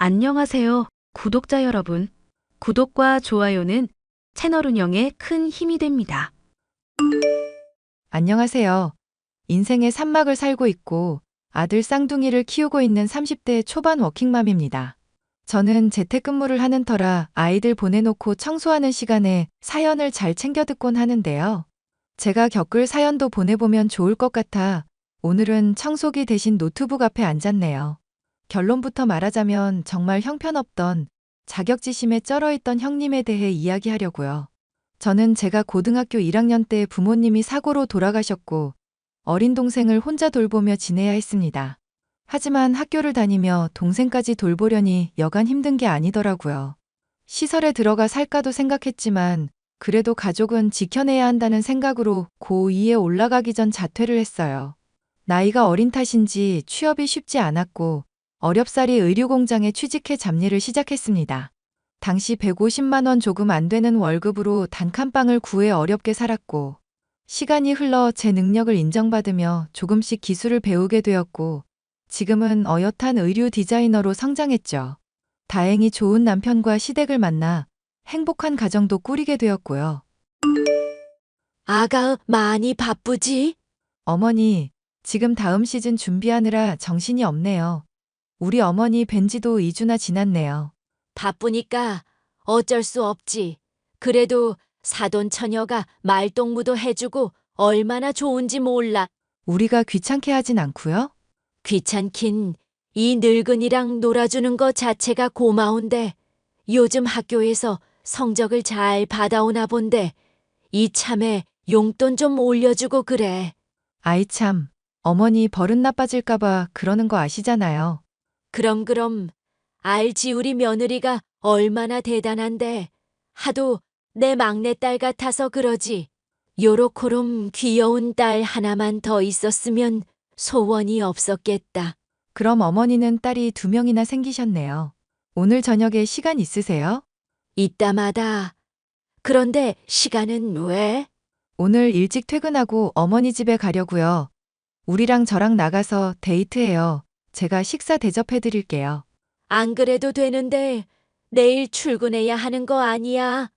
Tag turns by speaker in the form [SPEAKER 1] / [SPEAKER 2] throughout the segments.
[SPEAKER 1] 안녕하세요, 구독자 여러분. 구독과 좋아요는 채널 운영에 큰 힘이 됩니다.
[SPEAKER 2] 안녕하세요. 인생의 산막을 살고 있고 아들 쌍둥이를 키우고 있는 30대 초반 워킹맘입니다. 저는 재택근무를 하는 터라 아이들 보내놓고 청소하는 시간에 사연을 잘 챙겨 듣곤 하는데요. 제가 겪을 사연도 보내보면 좋을 것 같아 오늘은 청소기 대신 노트북 앞에 앉았네요. 결론부터 말하자면 정말 형편없던 자격지심에 쩔어있던 형님에 대해 이야기하려고요. 저는 제가 고등학교 1학년 때 부모님이 사고로 돌아가셨고 어린 동생을 혼자 돌보며 지내야 했습니다. 하지만 학교를 다니며 동생까지 돌보려니 여간 힘든 게 아니더라고요. 시설에 들어가 살까도 생각했지만 그래도 가족은 지켜내야 한다는 생각으로 고2에 올라가기 전 자퇴를 했어요. 나이가 어린 탓인지 취업이 쉽지 않았고 어렵사리 의류공장에 취직해 잡일을 시작했습니다. 당시 150만 원 조금 안 되는 월급으로 단칸방을 구해 어렵게 살았고 시간이 흘러 제 능력을 인정받으며 조금씩 기술을 배우게 되었고 지금은 어엿한 의류 디자이너로 성장했죠. 다행히 좋은 남편과 시댁을 만나 행복한 가정도 꾸리게 되었고요.
[SPEAKER 3] 아가 많이 바쁘지?
[SPEAKER 2] 어머니, 지금 다음 시즌 준비하느라 정신이 없네요. 우리 어머니 뵌 지도 2주나 지났네요.
[SPEAKER 3] 바쁘니까 어쩔 수 없지. 그래도 사돈 처녀가 말동무도 해주고 얼마나 좋은지 몰라.
[SPEAKER 2] 우리가 귀찮게 하진 않고요.
[SPEAKER 3] 귀찮긴 이 늙은이랑 놀아주는 거 자체가 고마운데 요즘 학교에서 성적을 잘 받아오나 본데 이참에 용돈 좀 올려주고 그래.
[SPEAKER 2] 아이 참, 어머니 버릇 나빠질까봐 그러는 거 아시잖아요.
[SPEAKER 3] 그럼 알지 우리 며느리가 얼마나 대단한데 하도 내 막내딸 같아서 그러지. 요렇게롬 귀여운 딸 하나만 더 있었으면 소원이 없었겠다.
[SPEAKER 2] 그럼 어머니는 딸이 2명이나 생기셨네요. 오늘 저녁에 시간 있으세요?
[SPEAKER 3] 이따마다. 그런데 시간은 왜?
[SPEAKER 2] 오늘 일찍 퇴근하고 어머니 집에 가려고요. 우리랑 저랑 나가서 데이트해요. 제가 식사 대접해 드릴게요.
[SPEAKER 3] 안 그래도 되는데 내일 출근해야 하는 거 아니야?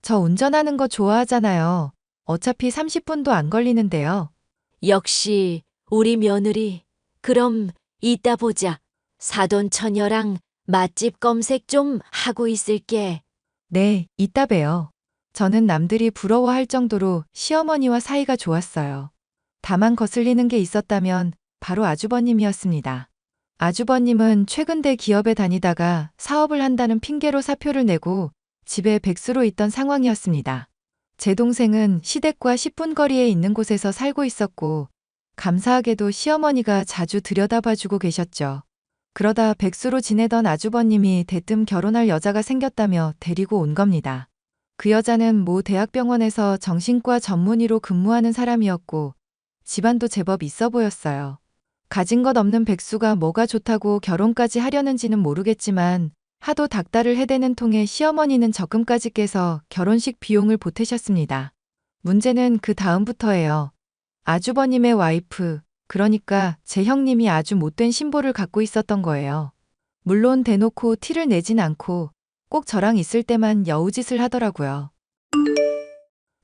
[SPEAKER 2] 저 운전하는 거 좋아하잖아요. 어차피 30분도 안 걸리는데요.
[SPEAKER 3] 역시 우리 며느리. 그럼 이따 보자. 사돈 처녀랑 맛집 검색 좀 하고 있을게.
[SPEAKER 2] 네, 이따 봬요. 저는 남들이 부러워할 정도로 시어머니와 사이가 좋았어요. 다만 거슬리는 게 있었다면 바로 아주버님이었습니다. 아주버님은 최근 대 기업에 다니다가 사업을 한다는 핑계로 사표를 내고 집에 백수로 있던 상황이었습니다. 제 동생은 시댁과 10분 거리에 있는 곳에서 살고 있었고 감사하게도 시어머니가 자주 들여다봐주고 계셨죠. 그러다 백수로 지내던 아주버님이 대뜸 결혼할 여자가 생겼다며 데리고 온 겁니다. 그 여자는 모 대학병원에서 정신과 전문의로 근무하는 사람이었고 집안도 제법 있어 보였어요. 가진 것 없는 백수가 뭐가 좋다고 결혼까지 하려는지는 모르겠지만 하도 닥달을 해대는 통에 시어머니는 적금까지 깨서 결혼식 비용을 보태셨습니다. 문제는 그 다음부터예요. 아주버님의 와이프, 그러니까 제 형님이 아주 못된 신보를 갖고 있었던 거예요. 물론 대놓고 티를 내진 않고 꼭 저랑 있을 때만 여우짓을 하더라고요.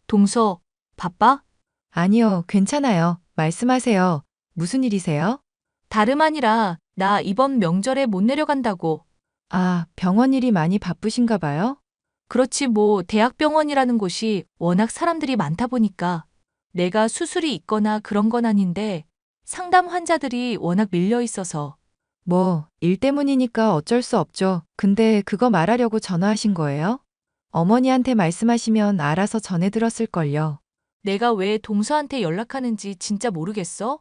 [SPEAKER 4] 동서, 바빠?
[SPEAKER 2] 아니요, 괜찮아요. 말씀하세요. 무슨 일이세요?
[SPEAKER 4] 다름 아니라 나 이번 명절에 못 내려간다고.
[SPEAKER 2] 아, 병원 일이 많이 바쁘신가 봐요?
[SPEAKER 4] 그렇지 뭐 대학병원이라는 곳이 워낙 사람들이 많다 보니까 내가 수술이 있거나 그런 건 아닌데 상담 환자들이 워낙 밀려 있어서.
[SPEAKER 2] 뭐, 일 때문이니까 어쩔 수 없죠. 근데 그거 말하려고 전화하신 거예요? 어머니한테 말씀하시면 알아서 전해 들었을걸요.
[SPEAKER 4] 내가 왜 동서한테 연락하는지 진짜 모르겠어?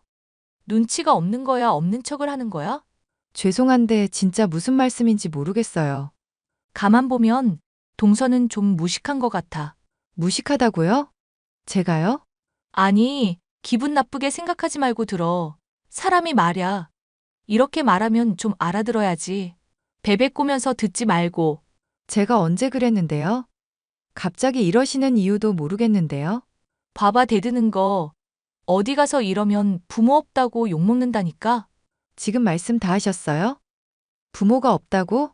[SPEAKER 4] 눈치가 없는 거야, 없는 척을 하는 거야?
[SPEAKER 2] 죄송한데 진짜 무슨 말씀인지 모르겠어요.
[SPEAKER 4] 가만 보면 동서는 좀 무식한 것 같아.
[SPEAKER 2] 무식하다고요? 제가요?
[SPEAKER 4] 아니, 기분 나쁘게 생각하지 말고 들어. 사람이 말야. 이렇게 말하면 좀 알아들어야지. 베베 꼬면서 듣지 말고.
[SPEAKER 2] 제가 언제 그랬는데요? 갑자기 이러시는 이유도 모르겠는데요.
[SPEAKER 4] 봐봐 대드는 거. 어디 가서 이러면 부모 없다고 욕먹는다니까?
[SPEAKER 2] 지금 말씀 다 하셨어요? 부모가 없다고?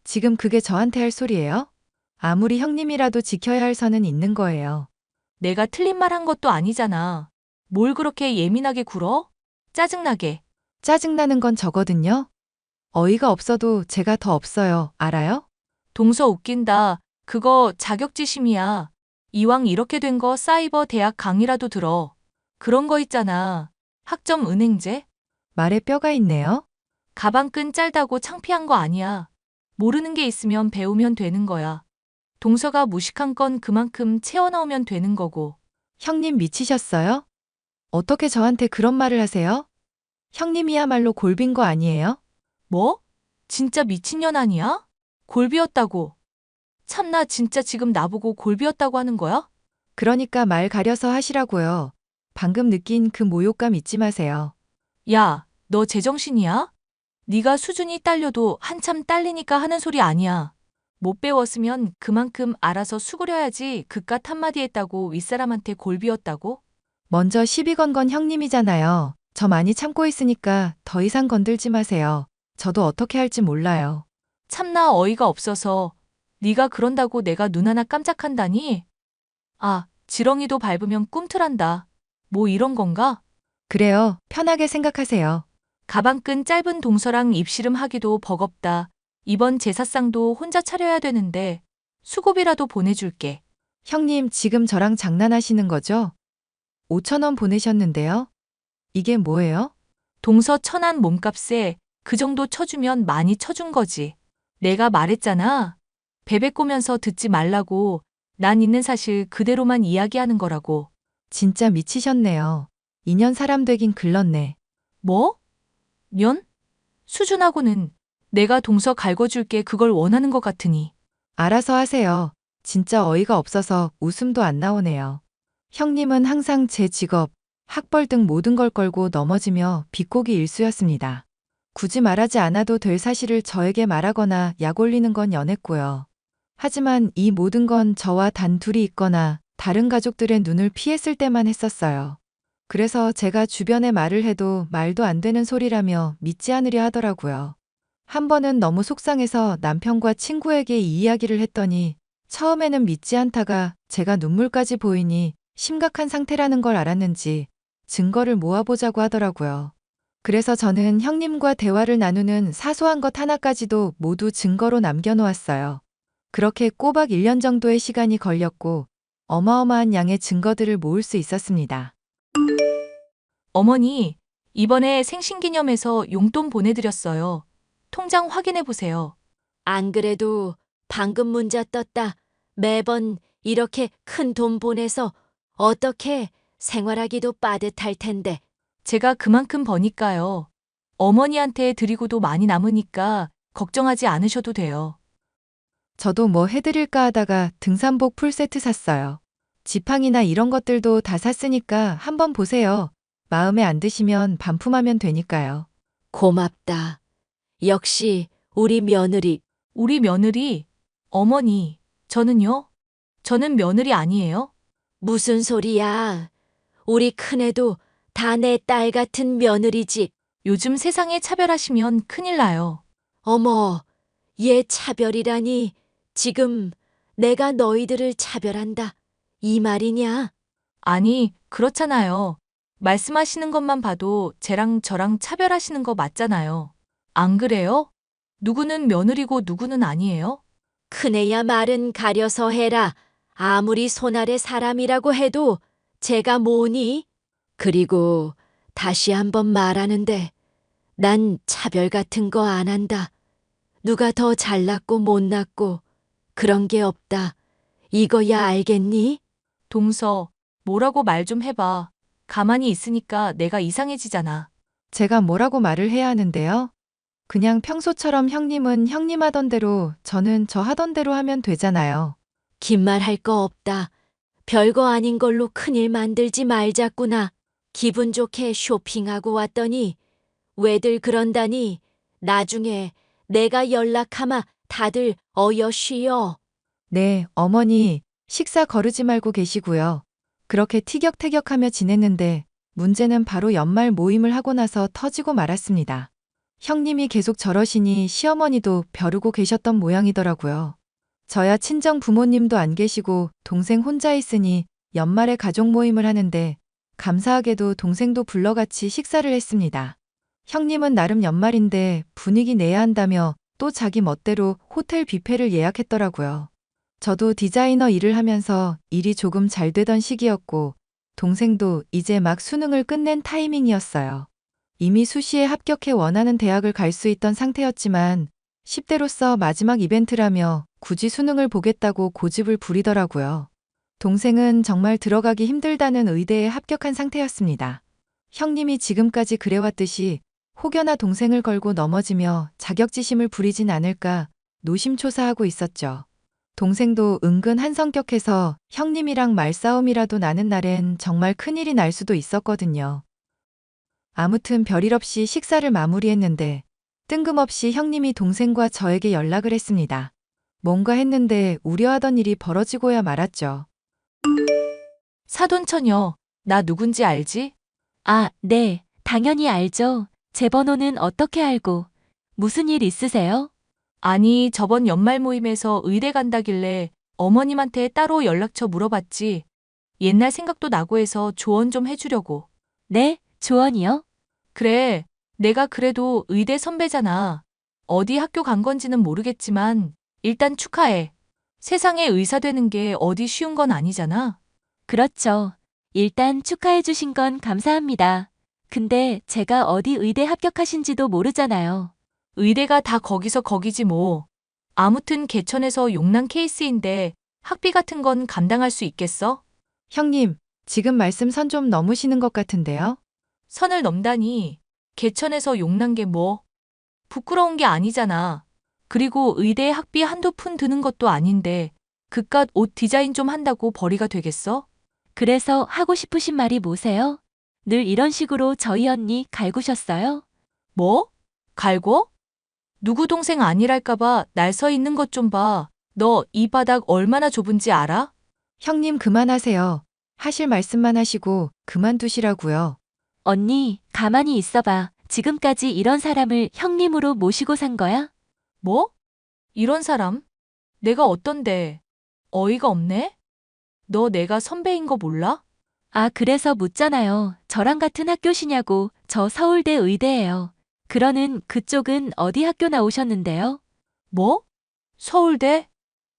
[SPEAKER 2] 지금 그게 저한테 할 소리예요? 아무리 형님이라도 지켜야 할 선은 있는 거예요.
[SPEAKER 4] 내가 틀린 말 한 것도 아니잖아. 뭘 그렇게 예민하게 굴어? 짜증나게.
[SPEAKER 2] 짜증나는 건 저거든요. 어이가 없어도 제가 더 없어요. 알아요?
[SPEAKER 4] 동서 웃긴다. 그거 자격지심이야. 이왕 이렇게 된 거 사이버 대학 강의라도 들어. 그런 거 있잖아. 학점 은행제?
[SPEAKER 2] 말에 뼈가 있네요.
[SPEAKER 4] 가방끈 짧다고 창피한 거 아니야. 모르는 게 있으면 배우면 되는 거야. 동서가 무식한 건 그만큼 채워넣으면 되는 거고.
[SPEAKER 2] 형님 미치셨어요? 어떻게 저한테 그런 말을 하세요? 형님이야말로 골빈 거 아니에요?
[SPEAKER 4] 뭐? 진짜 미친년 아니야? 골비였다고. 참나 진짜 지금 나보고 골비였다고 하는 거야?
[SPEAKER 2] 그러니까 말 가려서 하시라고요. 방금 느낀 그 모욕감 잊지 마세요.
[SPEAKER 4] 야, 너 제정신이야? 네가 수준이 딸려도 한참 딸리니까 하는 소리 아니야. 못 배웠으면 그만큼 알아서 수그려야지 그깟 한마디 했다고 윗사람한테 골비였다고?
[SPEAKER 2] 먼저 시비 건 건 형님이잖아요. 저 많이 참고 있으니까 더 이상 건들지 마세요. 저도 어떻게 할지 몰라요.
[SPEAKER 4] 참나 어이가 없어서 네가 그런다고 내가 눈 하나 깜짝한다니? 아, 지렁이도 밟으면 꿈틀한다. 뭐 이런 건가?
[SPEAKER 2] 그래요. 편하게 생각하세요.
[SPEAKER 4] 가방끈 짧은 동서랑 입씨름 하기도 버겁다. 이번 제사상도 혼자 차려야 되는데 수고비라도 보내줄게.
[SPEAKER 2] 형님 지금 저랑 장난하시는 거죠? 5천 원 보내셨는데요. 이게 뭐예요?
[SPEAKER 4] 동서 천한 몸값에 그 정도 쳐주면 많이 쳐준 거지. 내가 말했잖아. 베베 꼬면서 듣지 말라고. 난 있는 사실 그대로만 이야기하는 거라고.
[SPEAKER 2] 진짜 미치셨네요. 2년 사람 되긴 글렀네.
[SPEAKER 4] 뭐? 면? 수준하고는 내가 동서 갈궈줄게 그걸 원하는 것 같으니.
[SPEAKER 2] 알아서 하세요. 진짜 어이가 없어서 웃음도 안 나오네요. 형님은 항상 제 직업, 학벌 등 모든 걸 걸고 넘어지며 비꼬기 일쑤였습니다. 굳이 말하지 않아도 될 사실을 저에게 말하거나 약 올리는 건 연했고요. 하지만 이 모든 건 저와 단 둘이 있거나 다른 가족들의 눈을 피했을 때만 했었어요. 그래서 제가 주변에 말을 해도 말도 안 되는 소리라며 믿지 않으려 하더라고요. 한 번은 너무 속상해서 남편과 친구에게 이 이야기를 했더니 처음에는 믿지 않다가 제가 눈물까지 보이니 심각한 상태라는 걸 알았는지 증거를 모아보자고 하더라고요. 그래서 저는 형님과 대화를 나누는 사소한 것 하나까지도 모두 증거로 남겨놓았어요. 그렇게 꼬박 1년 정도의 시간이 걸렸고 어마어마한 양의 증거들을 모을 수 있었습니다.
[SPEAKER 4] 어머니, 이번에 생신기념해서 용돈 보내드렸어요. 통장 확인해 보세요.
[SPEAKER 3] 안 그래도 방금 문자 떴다. 매번 이렇게 큰 돈 보내서 어떻게 생활하기도 빠듯할 텐데.
[SPEAKER 4] 제가 그만큼 버니까요. 어머니한테 드리고도 많이 남으니까 걱정하지 않으셔도 돼요.
[SPEAKER 2] 저도 뭐 해드릴까 하다가 등산복 풀세트 샀어요. 지팡이나 이런 것들도 다 샀으니까 한번 보세요. 마음에 안 드시면 반품하면 되니까요.
[SPEAKER 3] 고맙다. 역시 우리 며느리.
[SPEAKER 4] 우리 며느리, 어머니, 저는요? 저는 며느리 아니에요?
[SPEAKER 3] 무슨 소리야. 우리 큰애도 다 내 딸 같은 며느리지.
[SPEAKER 4] 요즘 세상에 차별하시면 큰일 나요.
[SPEAKER 3] 어머, 얘 차별이라니. 지금 내가 너희들을 차별한다. 이 말이냐?
[SPEAKER 4] 아니, 그렇잖아요. 말씀하시는 것만 봐도 쟤랑 저랑 차별하시는 거 맞잖아요. 안 그래요? 누구는 며느리고 누구는 아니에요?
[SPEAKER 3] 큰애야 말은 가려서 해라. 아무리 손 아래 사람이라고 해도 제가 뭐니? 그리고 다시 한번 말하는데 난 차별 같은 거 안 한다. 누가 더 잘났고 못났고 그런 게 없다. 이거야 알겠니?
[SPEAKER 4] 동서, 뭐라고 말 좀 해봐. 가만히 있으니까 내가 이상해지잖아.
[SPEAKER 2] 제가 뭐라고 말을 해야 하는데요? 그냥 평소처럼 형님은 형님 하던 대로 저는 저 하던 대로 하면 되잖아요.
[SPEAKER 3] 긴 말 할 거 없다. 별거 아닌 걸로 큰일 만들지 말자꾸나. 기분 좋게 쇼핑하고 왔더니 왜들 그런다니. 나중에 내가 연락하마 다들 어여 쉬어.
[SPEAKER 2] 네, 어머니, 식사 거르지 말고 계시고요. 그렇게 티격태격하며 지냈는데 문제는 바로 연말 모임을 하고 나서 터지고 말았습니다. 형님이 계속 저러시니 시어머니도 벼르고 계셨던 모양이더라고요. 저야 친정 부모님도 안 계시고 동생 혼자 있으니 연말에 가족 모임을 하는데 감사하게도 동생도 불러 같이 식사를 했습니다. 형님은 나름 연말인데 분위기 내야 한다며 또 자기 멋대로 호텔 뷔페를 예약했더라고요. 저도 디자이너 일을 하면서 일이 조금 잘 되던 시기였고 동생도 이제 막 수능을 끝낸 타이밍이었어요. 이미 수시에 합격해 원하는 대학을 갈 수 있던 상태였지만 10대로서 마지막 이벤트라며 굳이 수능을 보겠다고 고집을 부리더라고요. 동생은 정말 들어가기 힘들다는 의대에 합격한 상태였습니다. 형님이 지금까지 그래왔듯이 혹여나 동생을 걸고 넘어지며 자격지심을 부리진 않을까 노심초사하고 있었죠. 동생도 은근 한성격해서 형님이랑 말싸움이라도 나는 날엔 정말 큰일이 날 수도 있었거든요. 아무튼 별일 없이 식사를 마무리했는데 뜬금없이 형님이 동생과 저에게 연락을 했습니다. 뭔가 했는데 우려하던 일이 벌어지고야 말았죠.
[SPEAKER 4] 사돈처녀, 나 누군지 알지?
[SPEAKER 3] 아, 네, 당연히 알죠. 제 번호는 어떻게 알고? 무슨 일 있으세요?
[SPEAKER 4] 아니, 저번 연말 모임에서 의대 간다길래 어머님한테 따로 연락처 물어봤지. 옛날 생각도 나고 해서 조언 좀 해주려고.
[SPEAKER 3] 네, 조언이요?
[SPEAKER 4] 그래, 내가 그래도 의대 선배잖아. 어디 학교 간 건지는 모르겠지만 일단 축하해. 세상에 의사 되는 게 어디 쉬운 건 아니잖아.
[SPEAKER 3] 그렇죠. 일단 축하해 주신 건 감사합니다. 근데 제가 어디 의대 합격하신지도 모르잖아요.
[SPEAKER 4] 의대가 다 거기서 거기지 뭐. 아무튼 개천에서 용난 케이스인데 학비 같은 건 감당할 수 있겠어?
[SPEAKER 2] 형님, 지금 말씀 선 좀 넘으시는 것 같은데요?
[SPEAKER 4] 선을 넘다니. 개천에서 용난 게 뭐. 부끄러운 게 아니잖아. 그리고 의대에 학비 한두 푼 드는 것도 아닌데 그깟 옷 디자인 좀 한다고 벌이가 되겠어?
[SPEAKER 3] 그래서 하고 싶으신 말이 뭐세요? 늘 이런 식으로 저희 언니 갈구셨어요?
[SPEAKER 4] 뭐? 갈고? 누구 동생 아니랄까봐 날 서 있는 것 좀 봐. 너 이 바닥 얼마나 좁은지 알아?
[SPEAKER 2] 형님 그만하세요. 하실 말씀만 하시고 그만두시라고요.
[SPEAKER 3] 언니, 가만히 있어봐. 지금까지 이런 사람을 형님으로 모시고 산 거야?
[SPEAKER 4] 뭐? 이런 사람? 내가 어떤데? 어이가 없네? 너 내가 선배인 거 몰라?
[SPEAKER 3] 아, 그래서 묻잖아요. 저랑 같은 학교시냐고. 저 서울대 의대예요. 그러는 그쪽은 어디 학교 나오셨는데요?
[SPEAKER 4] 뭐? 서울대?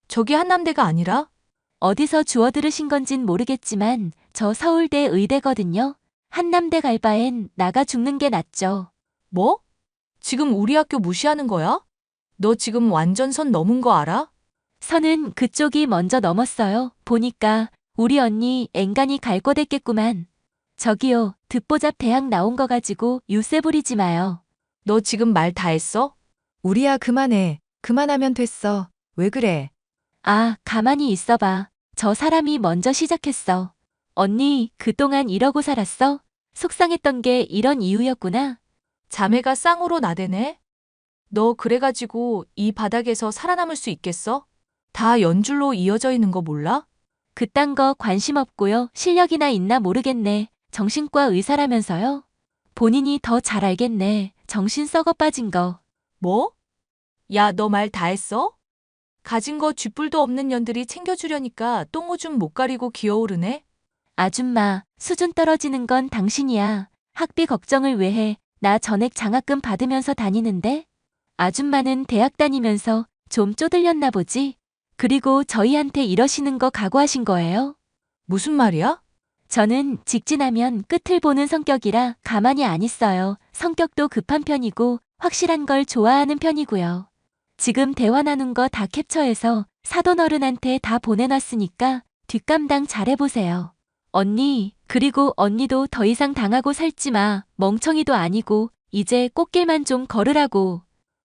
[SPEAKER 4] 저기 한남대가 아니라?
[SPEAKER 3] 어디서 주워 들으신 건진 모르겠지만 저 서울대 의대거든요. 한남대 갈 바엔 나가 죽는 게 낫죠.
[SPEAKER 4] 뭐? 지금 우리 학교 무시하는 거야? 너 지금 완전 선 넘은 거 알아?
[SPEAKER 3] 선은 그쪽이 먼저 넘었어요. 보니까 우리 언니 앵간히 갈 거 됐겠구만. 저기요, 듣보잡 대학 나온 거 가지고 유세 부리지 마요.
[SPEAKER 4] 너 지금 말 다 했어?
[SPEAKER 2] 우리야 그만해. 그만하면 됐어. 왜 그래?
[SPEAKER 3] 아, 가만히 있어봐. 저 사람이 먼저 시작했어. 언니, 그동안 이러고 살았어? 속상했던 게 이런 이유였구나.
[SPEAKER 4] 자매가 쌍으로 나대네? 너 그래가지고 이 바닥에서 살아남을 수 있겠어? 다 연줄로 이어져 있는 거 몰라?
[SPEAKER 3] 그딴 거 관심 없고요. 실력이나 있나 모르겠네. 정신과 의사라면서요? 본인이 더 잘 알겠네. 정신 썩어 빠진 거.
[SPEAKER 4] 뭐? 야, 너 말 다 했어? 가진 거 쥐뿔도 없는 년들이 챙겨주려니까 똥오줌 못 가리고 기어오르네?
[SPEAKER 3] 아줌마, 수준 떨어지는 건 당신이야. 학비 걱정을 왜 해? 나 전액 장학금 받으면서 다니는데? 아줌마는 대학 다니면서 좀 쪼들렸나 보지? 그리고 저희한테 이러시는 거 각오하신 거예요?
[SPEAKER 4] 무슨 말이야?
[SPEAKER 3] 저는 직진하면 끝을 보는 성격이라 가만히 안 있어요. 성격도 급한 편이고 확실한 걸 좋아하는 편이고요. 지금 대화 나눈 거 다 캡처해서 사돈 어른한테 다 보내놨으니까 뒷감당 잘해보세요. 언니, 그리고 언니도 더 이상 당하고 살지 마. 멍청이도 아니고 이제 꽃길만 좀 걸으라고.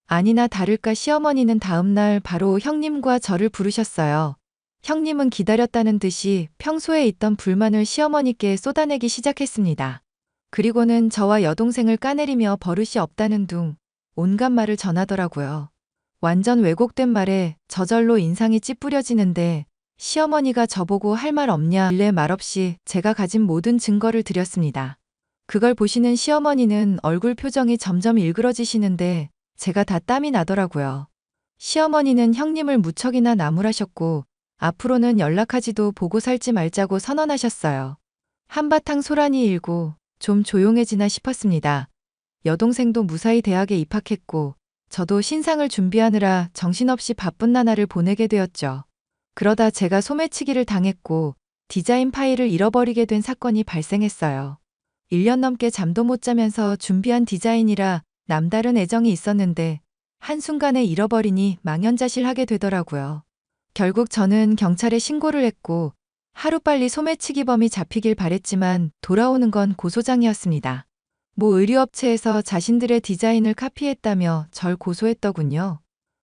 [SPEAKER 2] 아니나 다를까 시어머니는 다음날 바로 형님과 저를 부르셨어요. 형님은 기다렸다는 듯이 평소에 있던 불만을 시어머니께 쏟아내기 시작했습니다. 그리고는 저와 여동생을 까내리며 버릇이 없다는 둥 온갖 말을 전하더라고요. 완전 왜곡된 말에 저절로 인상이 찌푸려지는데 시어머니가 저보고 할 말 없냐 일래 말없이 제가 가진 모든 증거를 드렸습니다. 그걸 보시는 시어머니는 얼굴 표정이 점점 일그러지시는데 제가 다 땀이 나더라고요. 시어머니는 형님을 무척이나 나무라셨고 앞으로는 연락하지도 보고 살지 말자고 선언하셨어요. 한바탕 소란이 일고 좀 조용해지나 싶었습니다. 여동생도 무사히 대학에 입학했고 저도 신상을 준비하느라 정신없이 바쁜 나날을 보내게 되었죠. 그러다 제가 소매치기를 당했고 디자인 파일을 잃어버리게 된 사건이 발생했어요. 1년 넘게 잠도 못 자면서 준비한 디자인이라 남다른 애정이 있었는데 한순간에 잃어버리니 망연자실하게 되더라고요. 결국 저는 경찰에 신고를 했고 하루빨리 소매치기범이 잡히길 바랬지만 돌아오는 건 고소장이었습니다. 모 의류업체에서 자신들의 디자인을 카피했다며 절 고소했더군요.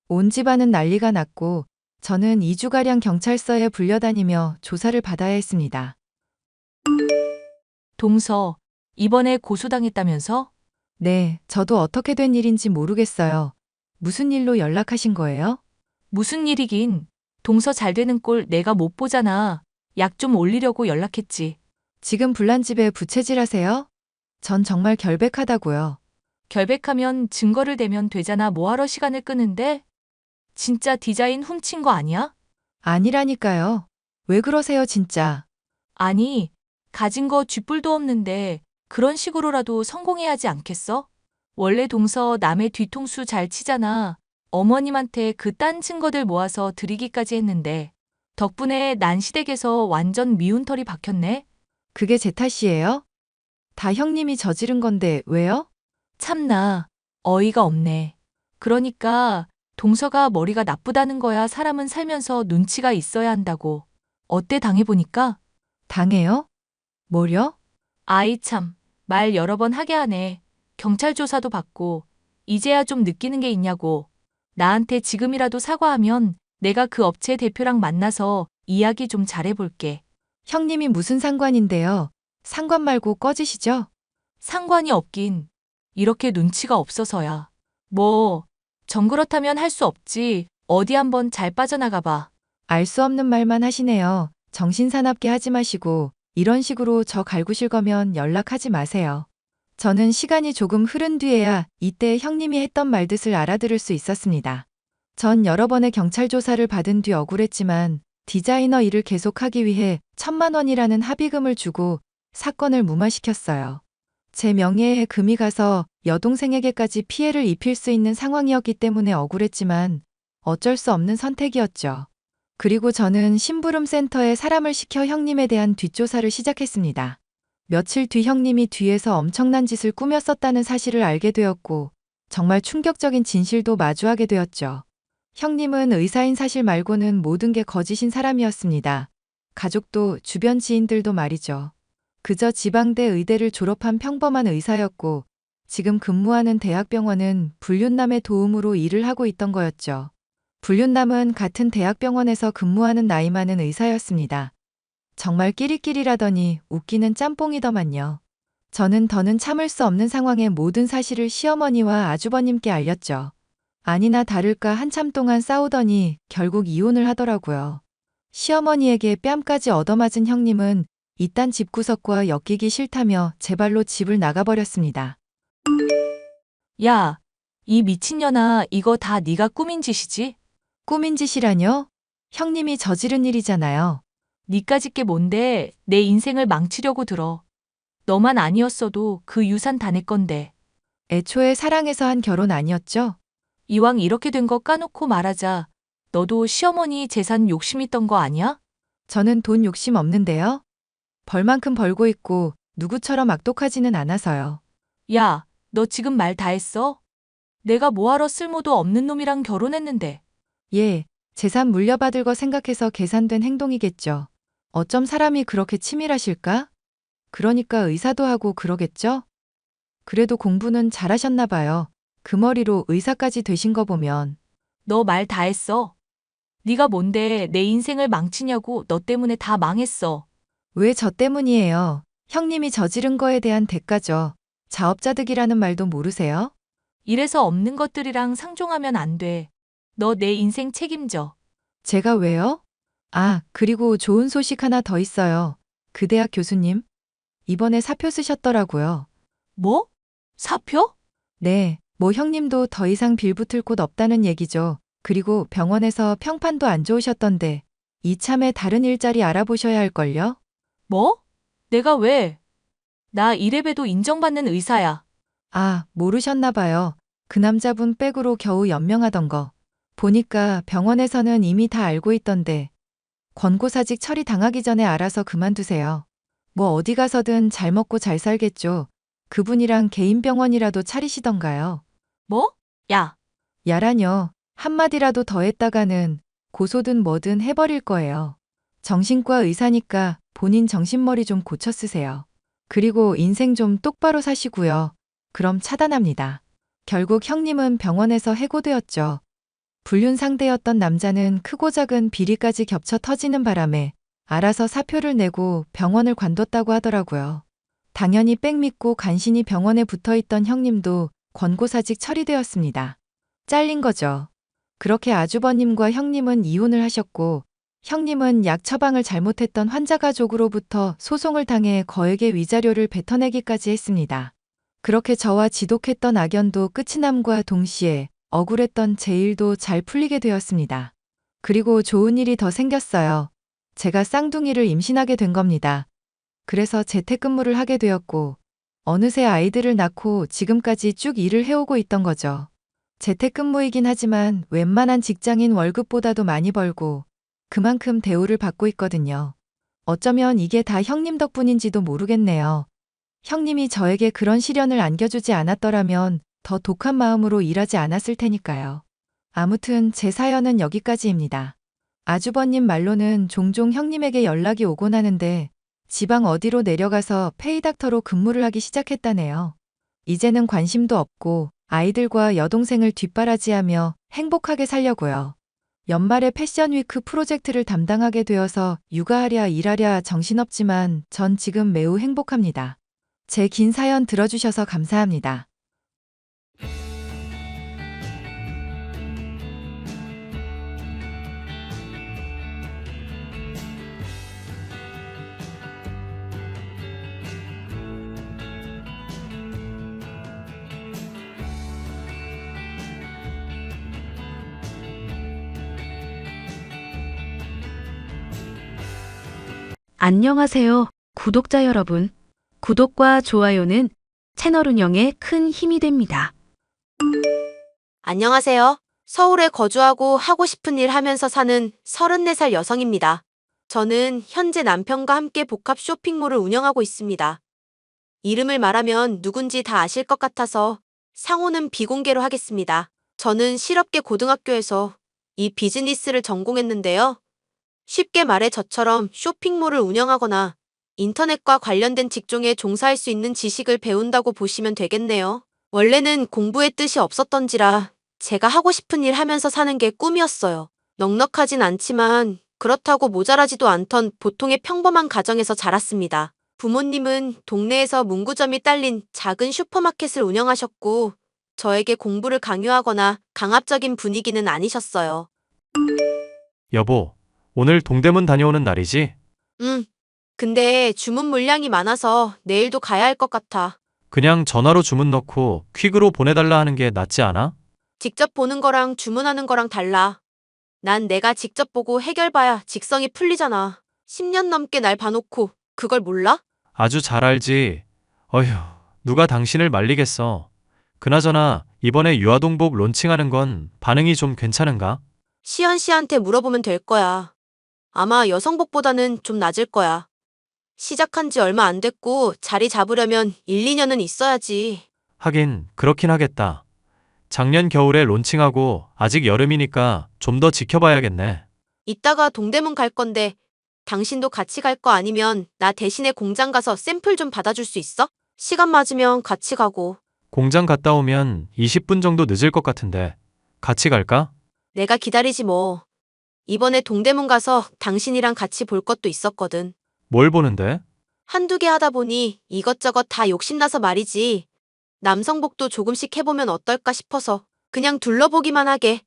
[SPEAKER 2] 온 집안은 난리가 났고 저는 2주가량 경찰서에 불려다니며 조사를 받아야 했습니다.
[SPEAKER 4] 동서, 이번에 고소당했다면서?
[SPEAKER 2] 네, 저도 어떻게 된 일인지 모르겠어요. 무슨 일로 연락하신 거예요?
[SPEAKER 4] 무슨 일이긴. 동서 잘 되는 꼴 내가 못 보잖아. 약 좀 올리려고 연락했지.
[SPEAKER 2] 지금 불난집에 부채질하세요? 전 정말 결백하다고요.
[SPEAKER 4] 결백하면 증거를 대면 되잖아. 뭐하러 시간을 끄는데? 진짜 디자인 훔친 거 아니야?
[SPEAKER 2] 아니라니까요. 왜 그러세요, 진짜?
[SPEAKER 4] 아니, 가진 거 쥐뿔도 없는데 그런 식으로라도 성공해야 하지 않겠어? 원래 동서 남의 뒤통수 잘 치잖아. 어머님한테 그 딴 증거들 모아서 드리기까지 했는데 덕분에 난 시댁에서 완전 미운 털이 박혔네.
[SPEAKER 2] 그게 제 탓이에요? 다 형님이 저지른 건데 왜요?
[SPEAKER 4] 참나, 어이가 없네. 그러니까 동서가 머리가 나쁘다는 거야. 사람은 살면서 눈치가 있어야 한다고. 어때 당해보니까?
[SPEAKER 2] 당해요? 뭐려?
[SPEAKER 4] 아이 참, 말 여러 번 하게 하네. 경찰 조사도 받고 이제야 좀 느끼는 게 있냐고. 나한테 지금이라도 사과하면 내가 그 업체 대표랑 만나서 이야기 좀 잘해볼게.
[SPEAKER 2] 형님이 무슨 상관인데요? 상관 말고 꺼지시죠?
[SPEAKER 4] 상관이 없긴. 이렇게 눈치가 없어서야. 뭐, 정 그렇다면 할 수 없지. 어디 한번 잘 빠져나가 봐.
[SPEAKER 2] 알 수 없는 말만 하시네요. 정신 사납게 하지 마시고 이런 식으로 저 갈구실 거면 연락하지 마세요. 저는 시간이 조금 흐른 뒤에야 이때 형님이 했던 말뜻을 알아들을 수 있었습니다. 전 여러 번의 경찰 조사를 받은 뒤 억울했지만 디자이너 일을 계속하기 위해 1,000만 원이라는 합의금을 주고 사건을 무마시켰어요. 제 명예에 금이 가서 여동생에게까지 피해를 입힐 수 있는 상황이었기 때문에 억울했지만 어쩔 수 없는 선택이었죠. 그리고 저는 심부름 센터에 사람을 시켜 형님에 대한 뒷조사를 시작했습니다. 며칠 뒤 형님이 뒤에서 엄청난 짓을 꾸몄었다는 사실을 알게 되었고 정말 충격적인 진실도 마주하게 되었죠. 형님은 의사인 사실 말고는 모든 게 거짓인 사람이었습니다. 가족도 주변 지인들도 말이죠. 그저 지방대 의대를 졸업한 평범한 의사였고 지금 근무하는 대학병원은 불륜남의 도움으로 일을 하고 있던 거였죠. 불륜남은 같은 대학병원에서 근무하는 나이 많은 의사였습니다. 정말 끼리끼리라더니 웃기는 짬뽕이더만요. 저는 더는 참을 수 없는 상황에 모든 사실을 시어머니와 아주버님께 알렸죠. 아니나 다를까 한참 동안 싸우더니 결국 이혼을 하더라고요. 시어머니에게 뺨까지 얻어맞은 형님은 이딴 집구석과 엮이기 싫다며 제 발로 집을 나가버렸습니다.
[SPEAKER 4] 야, 이 미친년아, 이거 다 네가 꾸민 짓이지?
[SPEAKER 2] 꾸민 짓이라뇨? 형님이 저지른 일이잖아요.
[SPEAKER 4] 니까짓 게 뭔데 내 인생을 망치려고 들어. 너만 아니었어도 그 유산 다 내 건데.
[SPEAKER 2] 애초에 사랑해서 한 결혼 아니었죠?
[SPEAKER 4] 이왕 이렇게 된 거 까놓고 말하자. 너도 시어머니 재산 욕심 있던 거 아니야?
[SPEAKER 2] 저는 돈 욕심 없는데요. 벌만큼 벌고 있고 누구처럼 악독하지는 않아서요.
[SPEAKER 4] 야, 너 지금 말 다 했어? 내가 뭐하러 쓸모도 없는 놈이랑 결혼했는데.
[SPEAKER 2] 예, 재산 물려받을 거 생각해서 계산된 행동이겠죠. 어쩜 사람이 그렇게 치밀하실까? 그러니까 의사도 하고 그러겠죠? 그래도 공부는 잘하셨나 봐요. 그 머리로 의사까지 되신 거 보면.
[SPEAKER 4] 너 말 다 했어. 네가 뭔데 내 인생을 망치냐고. 너 때문에 다 망했어.
[SPEAKER 2] 왜 저 때문이에요? 형님이 저지른 거에 대한 대가죠. 자업자득이라는 말도 모르세요?
[SPEAKER 4] 이래서 없는 것들이랑 상종하면 안 돼. 너 내 인생 책임져.
[SPEAKER 2] 제가 왜요? 아, 그리고 좋은 소식 하나 더 있어요. 그 대학 교수님, 이번에 사표 쓰셨더라고요.
[SPEAKER 4] 뭐? 사표?
[SPEAKER 2] 네, 뭐 형님도 더 이상 빌붙을 곳 없다는 얘기죠. 그리고 병원에서 평판도 안 좋으셨던데 이참에 다른 일자리 알아보셔야 할걸요?
[SPEAKER 4] 뭐? 내가 왜? 나 이래봬도 인정받는 의사야.
[SPEAKER 2] 아, 모르셨나 봐요. 그 남자분 백으로 겨우 연명하던 거. 보니까 병원에서는 이미 다 알고 있던데 권고사직 처리 당하기 전에 알아서 그만두세요. 뭐 어디 가서든 잘 먹고 잘 살겠죠. 그분이랑 개인 병원이라도 차리시던가요.
[SPEAKER 4] 뭐? 야,
[SPEAKER 2] 야라뇨. 한마디라도 더 했다가는 고소든 뭐든 해버릴 거예요. 정신과 의사니까 본인 정신머리 좀 고쳐 쓰세요. 그리고 인생 좀 똑바로 사시고요. 그럼 차단합니다. 결국 형님은 병원에서 해고되었죠. 불륜 상대였던 남자는 크고 작은 비리까지 겹쳐 터지는 바람에 알아서 사표를 내고 병원을 관뒀다고 하더라고요. 당연히 백 믿고 간신히 병원에 붙어 있던 형님도 권고사직 처리되었습니다. 잘린 거죠. 그렇게 아주버님과 형님은 이혼을 하셨고 형님은 약 처방을 잘못했던 환자 가족으로부터 소송을 당해 거액의 위자료를 뱉어내기까지 했습니다. 그렇게 저와 지독했던 악연도 끝이 남과 동시에 억울했던 제 일도 잘 풀리게 되었습니다. 그리고 좋은 일이 더 생겼어요. 제가 쌍둥이를 임신하게 된 겁니다. 그래서 재택근무를 하게 되었고 어느새 아이들을 낳고 지금까지 쭉 일을 해오고 있던 거죠. 재택근무이긴 하지만 웬만한 직장인 월급보다도 많이 벌고 그만큼 대우를 받고 있거든요. 어쩌면 이게 다 형님 덕분인지도 모르겠네요. 형님이 저에게 그런 시련을 안겨주지 않았더라면 더 독한 마음으로 일하지 않았을 테니까요. 아무튼 제 사연은 여기까지입니다. 아주버님 말로는 종종 형님에게 연락이 오곤 하는데 지방 어디로 내려가서 페이닥터로 근무를 하기 시작했다네요. 이제는 관심도 없고 아이들과 여동생을 뒷바라지하며 행복하게 살려고요. 연말에 패션위크 프로젝트를 담당하게 되어서 육아하랴 일하랴 정신없지만 전 지금 매우 행복합니다. 제 긴 사연 들어주셔서 감사합니다.
[SPEAKER 1] 안녕하세요, 구독자 여러분. 구독과 좋아요는 채널 운영에 큰 힘이 됩니다.
[SPEAKER 5] 안녕하세요. 서울에 거주하고 하고 싶은 일 하면서 사는 34살 여성입니다. 저는 현재 남편과 함께 복합 쇼핑몰을 운영하고 있습니다. 이름을 말하면 누군지 다 아실 것 같아서 상호는 비공개로 하겠습니다. 저는 실업계 고등학교에서 이 비즈니스를 전공했는데요. 쉽게 말해 저처럼 쇼핑몰을 운영하거나 인터넷과 관련된 직종에 종사할 수 있는 지식을 배운다고 보시면 되겠네요. 원래는 공부의 뜻이 없었던지라 제가 하고 싶은 일 하면서 사는 게 꿈이었어요. 넉넉하진 않지만 그렇다고 모자라지도 않던 보통의 평범한 가정에서 자랐습니다. 부모님은 동네에서 문구점이 딸린 작은 슈퍼마켓을 운영하셨고 저에게 공부를 강요하거나 강압적인 분위기는 아니셨어요.
[SPEAKER 6] 여보, 오늘 동대문 다녀오는 날이지?
[SPEAKER 5] 근데 주문 물량이 많아서 내일도 가야 할 것 같아.
[SPEAKER 6] 그냥 전화로 주문 넣고 퀵으로 보내달라 하는 게 낫지 않아?
[SPEAKER 5] 직접 보는 거랑 주문하는 거랑 달라. 난 내가 직접 보고 해결봐야 직성이 풀리잖아. 10년 넘게 날 봐놓고 그걸 몰라?
[SPEAKER 6] 아주 잘 알지. 어휴, 누가 당신을 말리겠어. 그나저나 이번에 유아동복 론칭하는 건 반응이 좀 괜찮은가?
[SPEAKER 5] 시연 씨한테 물어보면 될 거야. 아마 여성복보다는 좀 낮을 거야. 시작한 지 얼마 안 됐고 자리 잡으려면 1, 2년은 있어야지.
[SPEAKER 6] 하긴 그렇긴 하겠다. 작년 겨울에 론칭하고 아직 여름이니까 좀 더 지켜봐야겠네.
[SPEAKER 5] 이따가 동대문 갈 건데 당신도 같이 갈 거 아니면 나 대신에 공장 가서 샘플 좀 받아줄 수 있어? 시간 맞으면 같이 가고.
[SPEAKER 6] 공장 갔다 오면 20분 정도 늦을 것 같은데 같이 갈까?
[SPEAKER 5] 내가 기다리지 뭐. 이번에 동대문 가서 당신이랑 같이 볼 것도 있었거든.
[SPEAKER 6] 뭘 보는데?
[SPEAKER 5] 한두 개 하다 보니 이것저것 다 욕심나서 말이지. 남성복도 조금씩 해보면 어떨까 싶어서 그냥 둘러보기만 하게.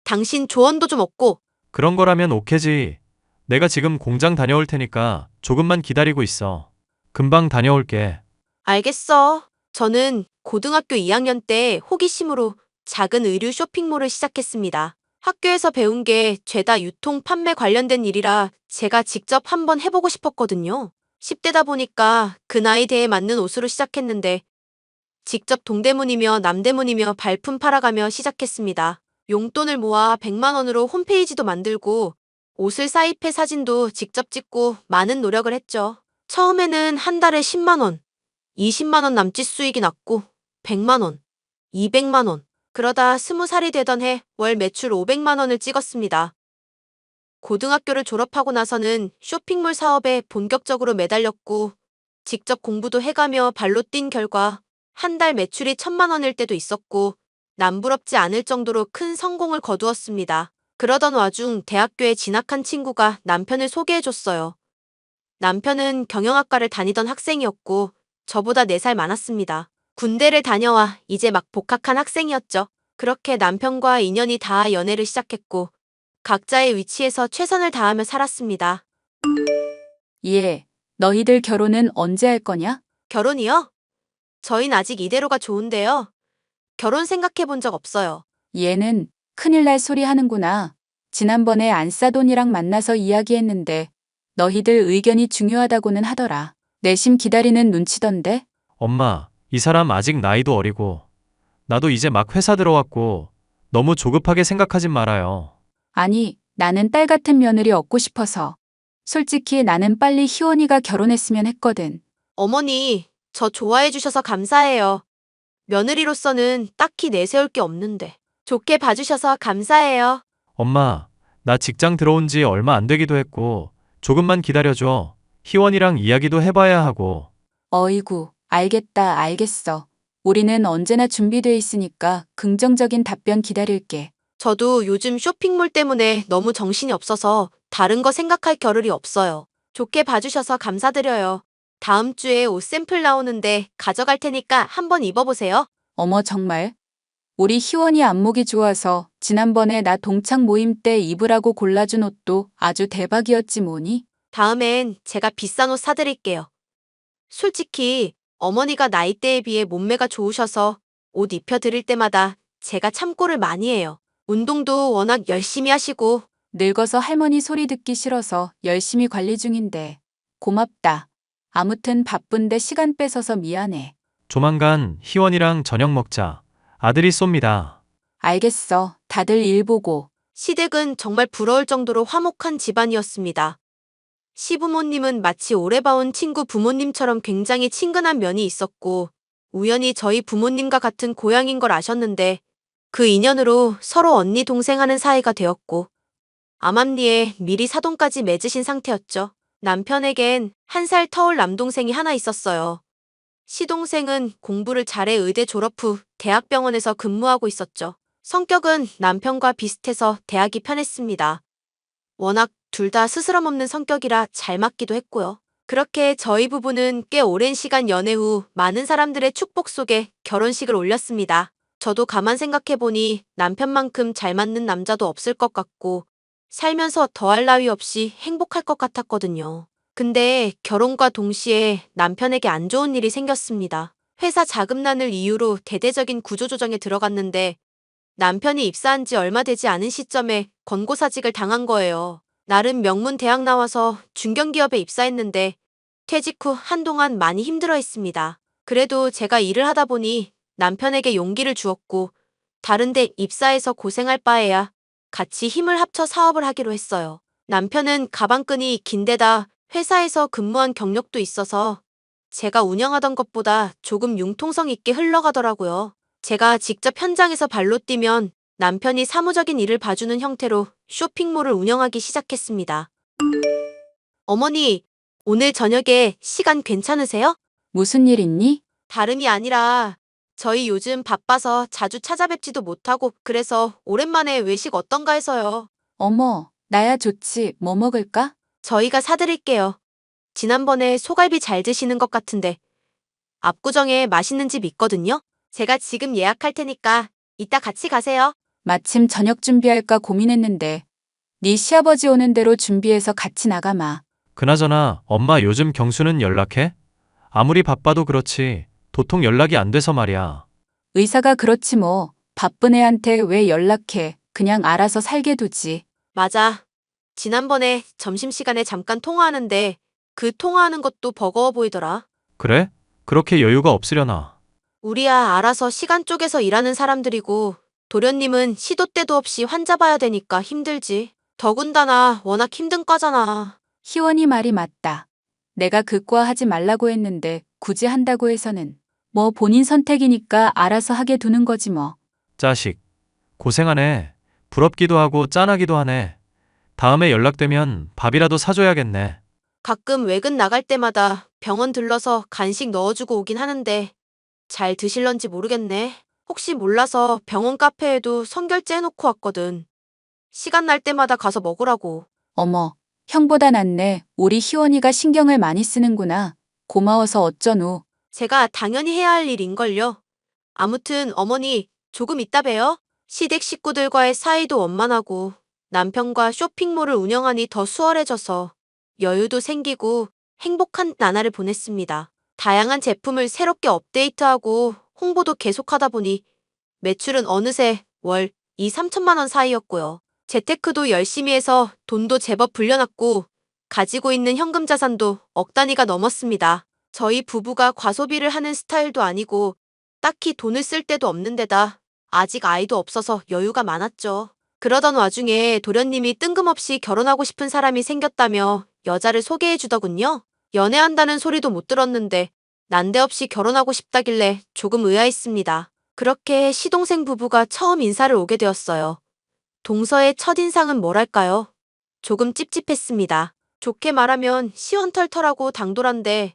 [SPEAKER 5] 당신 조언도 좀 얻고.
[SPEAKER 6] 그런 거라면 오케지. 내가 지금 공장 다녀올 테니까 조금만 기다리고 있어. 금방 다녀올게.
[SPEAKER 5] 알겠어. 저는 고등학교 2학년 때 호기심으로 작은 의류 쇼핑몰을 시작했습니다. 학교에서 배운 게 죄다 유통 판매 관련된 일이라 제가 직접 한번 해보고 싶었거든요. 10대다 보니까 그 나이대에 맞는 옷으로 시작했는데 직접 동대문이며 남대문이며 발품 팔아가며 시작했습니다. 용돈을 모아 100만 원으로 홈페이지도 만들고 옷을 사입해 사진도 직접 찍고 많은 노력을 했죠. 처음에는 한 달에 10만 원, 20만 원 남짓 수익이 났고 100만 원, 200만 원. 그러다 20살이 되던 해 월 매출 500만 원을 찍었습니다. 고등학교를 졸업하고 나서는 쇼핑몰 사업에 본격적으로 매달렸고 직접 공부도 해가며 발로 뛴 결과 한 달 매출이 1,000만 원일 때도 있었고 남부럽지 않을 정도로 큰 성공을 거두었습니다. 그러던 와중 대학교에 진학한 친구가 남편을 소개해줬어요. 남편은 경영학과를 다니던 학생이었고 저보다 4살 많았습니다. 군대를 다녀와 이제 막 복학한 학생이었죠. 그렇게 남편과 인연이 닿아 연애를 시작했고 각자의 위치에서 최선을 다하며 살았습니다.
[SPEAKER 7] 예, 너희들 결혼은 언제 할 거냐?
[SPEAKER 5] 결혼이요? 저흰 아직 이대로가 좋은데요. 결혼 생각해 본 적 없어요.
[SPEAKER 7] 얘는 큰일 날 소리 하는구나. 지난번에 안싸돈이랑 만나서 이야기했는데 너희들 의견이 중요하다고는 하더라. 내심 기다리는 눈치던데?
[SPEAKER 6] 엄마, 이 사람 아직 나이도 어리고 나도 이제 막 회사 들어왔고 너무 조급하게 생각하진 말아요.
[SPEAKER 7] 아니, 나는 딸 같은 며느리 얻고 싶어서. 솔직히 나는 빨리 희원이가 결혼했으면 했거든.
[SPEAKER 5] 어머니, 저 좋아해 주셔서 감사해요. 며느리로서는 딱히 내세울 게 없는데 좋게 봐주셔서 감사해요.
[SPEAKER 6] 엄마, 나 직장 들어온 지 얼마 안 되기도 했고 조금만 기다려줘. 희원이랑 이야기도 해봐야 하고.
[SPEAKER 7] 어이구, 알겠다, 알겠어. 우리는 언제나 준비돼 있으니까 긍정적인 답변 기다릴게.
[SPEAKER 5] 저도 요즘 쇼핑몰 때문에 너무 정신이 없어서 다른 거 생각할 겨를이 없어요. 좋게 봐주셔서 감사드려요. 다음 주에 옷 샘플 나오는데 가져갈 테니까 한번 입어보세요.
[SPEAKER 7] 어머, 정말? 우리 희원이 안목이 좋아서 지난번에 나 동창 모임 때 입으라고 골라준 옷도 아주 대박이었지 뭐니?
[SPEAKER 5] 다음엔 제가 비싼 옷 사드릴게요. 솔직히 어머니가 나이대에 비해 몸매가 좋으셔서 옷 입혀드릴 때마다 제가 참고를 많이 해요. 운동도 워낙 열심히 하시고
[SPEAKER 7] 늙어서 할머니 소리 듣기 싫어서 열심히 관리 중인데. 고맙다. 아무튼 바쁜데 시간 뺏어서 미안해.
[SPEAKER 6] 조만간 희원이랑 저녁 먹자. 아들이 쏩니다.
[SPEAKER 7] 알겠어. 다들 일 보고.
[SPEAKER 5] 시댁은 정말 부러울 정도로 화목한 집안이었습니다. 시부모님은 마치 오래 봐온 친구 부모님처럼 굉장히 친근한 면이 있었고 우연히 저희 부모님과 같은 고향인 걸 아셨는데 그 인연으로 서로 언니 동생 하는 사이가 되었고 암암리에 미리 사돈까지 맺으신 상태였죠. 남편에겐 1살 터울 남동생이 하나 있었어요. 시동생은 공부를 잘해 의대 졸업 후 대학병원에서 근무하고 있었죠. 성격은 남편과 비슷해서 대하기 편했습니다. 워낙 둘 다 스스럼 없는 성격이라 잘 맞기도 했고요. 그렇게 저희 부부는 꽤 오랜 시간 연애 후 많은 사람들의 축복 속에 결혼식을 올렸습니다. 저도 가만 생각해보니 남편만큼 잘 맞는 남자도 없을 것 같고 살면서 더할 나위 없이 행복할 것 같았거든요. 근데 결혼과 동시에 남편에게 안 좋은 일이 생겼습니다. 회사 자금난을 이유로 대대적인 구조조정에 들어갔는데 남편이 입사한 지 얼마 되지 않은 시점에 권고사직을 당한 거예요. 나름 명문 대학 나와서 중견기업에 입사했는데 퇴직 후 한동안 많이 힘들어했습니다. 그래도 제가 일을 하다 보니 남편에게 용기를 주었고 다른데 입사해서 고생할 바에야 같이 힘을 합쳐 사업을 하기로 했어요. 남편은 가방끈이 긴데다 회사에서 근무한 경력도 있어서 제가 운영하던 것보다 조금 융통성 있게 흘러가더라고요. 제가 직접 현장에서 발로 뛰면 남편이 사무적인 일을 봐주는 형태로 쇼핑몰을 운영하기 시작했습니다. 어머니, 오늘 저녁에 시간 괜찮으세요?
[SPEAKER 7] 무슨 일 있니?
[SPEAKER 5] 다름이 아니라 저희 요즘 바빠서 자주 찾아뵙지도 못하고 그래서 오랜만에 외식 어떤가 해서요.
[SPEAKER 7] 어머, 나야 좋지. 뭐 먹을까?
[SPEAKER 5] 저희가 사드릴게요. 지난번에 소갈비 잘 드시는 것 같은데 압구정에 맛있는 집 있거든요. 제가 지금 예약할 테니까 이따 같이 가세요.
[SPEAKER 7] 마침 저녁 준비할까 고민했는데 네 시아버지 오는 대로 준비해서 같이 나가마.
[SPEAKER 6] 그나저나 엄마 요즘 경수는 연락해? 아무리 바빠도 그렇지 도통 연락이 안 돼서 말이야.
[SPEAKER 7] 의사가 그렇지 뭐. 바쁜 애한테 왜 연락해. 그냥 알아서 살게 두지.
[SPEAKER 5] 맞아. 지난번에 점심시간에 잠깐 통화하는데 그 통화하는 것도 버거워 보이더라.
[SPEAKER 6] 그래? 그렇게 여유가 없으려나?
[SPEAKER 5] 우리야 알아서 시간 쪼개서 일하는 사람들이고 도련님은 시도 때도 없이 환자 봐야 되니까 힘들지. 더군다나 워낙 힘든 과잖아.
[SPEAKER 7] 희원이 말이 맞다. 내가 그 과 하지 말라고 했는데 굳이 한다고 해서는 뭐 본인 선택이니까 알아서 하게 두는 거지 뭐.
[SPEAKER 6] 자식. 고생하네. 부럽기도 하고 짠하기도 하네. 다음에 연락되면 밥이라도 사줘야겠네.
[SPEAKER 5] 가끔 외근 나갈 때마다 병원 들러서 간식 넣어주고 오긴 하는데 잘 드실런지 모르겠네. 혹시 몰라서 병원 카페에도 선결제 해놓고 왔거든. 시간 날 때마다 가서 먹으라고.
[SPEAKER 7] 어머, 형보다 낫네. 우리 희원이가 신경을 많이 쓰는구나. 고마워서 어쩌노.
[SPEAKER 5] 제가 당연히 해야 할 일인걸요. 아무튼 어머니 조금 이따 봬요. 시댁 식구들과의 사이도 원만하고 남편과 쇼핑몰을 운영하니 더 수월해져서 여유도 생기고 행복한 나날을 보냈습니다. 다양한 제품을 새롭게 업데이트하고 홍보도 계속하다 보니 매출은 어느새 월 2, 3천만 원 사이였고요. 재테크도 열심히 해서 돈도 제법 불려놨고 가지고 있는 현금 자산도 억 단위가 넘었습니다. 저희 부부가 과소비를 하는 스타일도 아니고 딱히 돈을 쓸 데도 없는 데다 아직 아이도 없어서 여유가 많았죠. 그러던 와중에 도련님이 뜬금없이 결혼하고 싶은 사람이 생겼다며 여자를 소개해 주더군요. 연애한다는 소리도 못 들었는데 난데없이 결혼하고 싶다길래 조금 의아했습니다. 그렇게 시동생 부부가 처음 인사를 오게 되었어요. 동서의 첫인상은 뭐랄까요? 조금 찝찝했습니다. 좋게 말하면 시원털털하고 당돌한데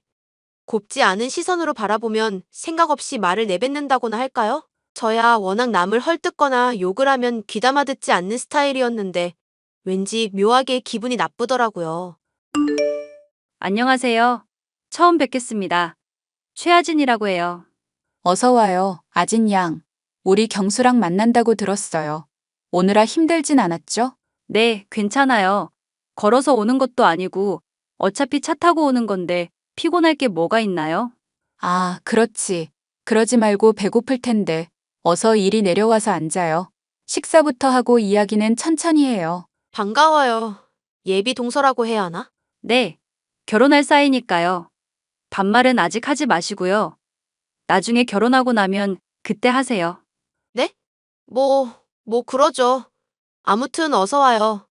[SPEAKER 5] 곱지 않은 시선으로 바라보면 생각 없이 말을 내뱉는다고나 할까요? 저야 워낙 남을 헐뜯거나 욕을 하면 귀담아 듣지 않는 스타일이었는데 왠지 묘하게 기분이 나쁘더라고요.
[SPEAKER 1] 안녕하세요. 처음 뵙겠습니다. 최아진이라고 해요.
[SPEAKER 7] 어서 와요, 아진 양. 우리 경수랑 만난다고 들었어요. 오느라 힘들진 않았죠?
[SPEAKER 1] 네, 괜찮아요. 걸어서 오는 것도 아니고 어차피 차 타고 오는 건데 피곤할 게 뭐가 있나요?
[SPEAKER 7] 아, 그렇지. 그러지 말고 배고플 텐데. 어서 이리 내려와서 앉아요. 식사부터 하고 이야기는 천천히 해요.
[SPEAKER 5] 반가워요. 예비 동서라고 해야 하나?
[SPEAKER 1] 네, 결혼할 사이니까요. 반말은 아직 하지 마시고요. 나중에 결혼하고 나면 그때 하세요.
[SPEAKER 5] 뭐 그러죠. 아무튼 어서 와요.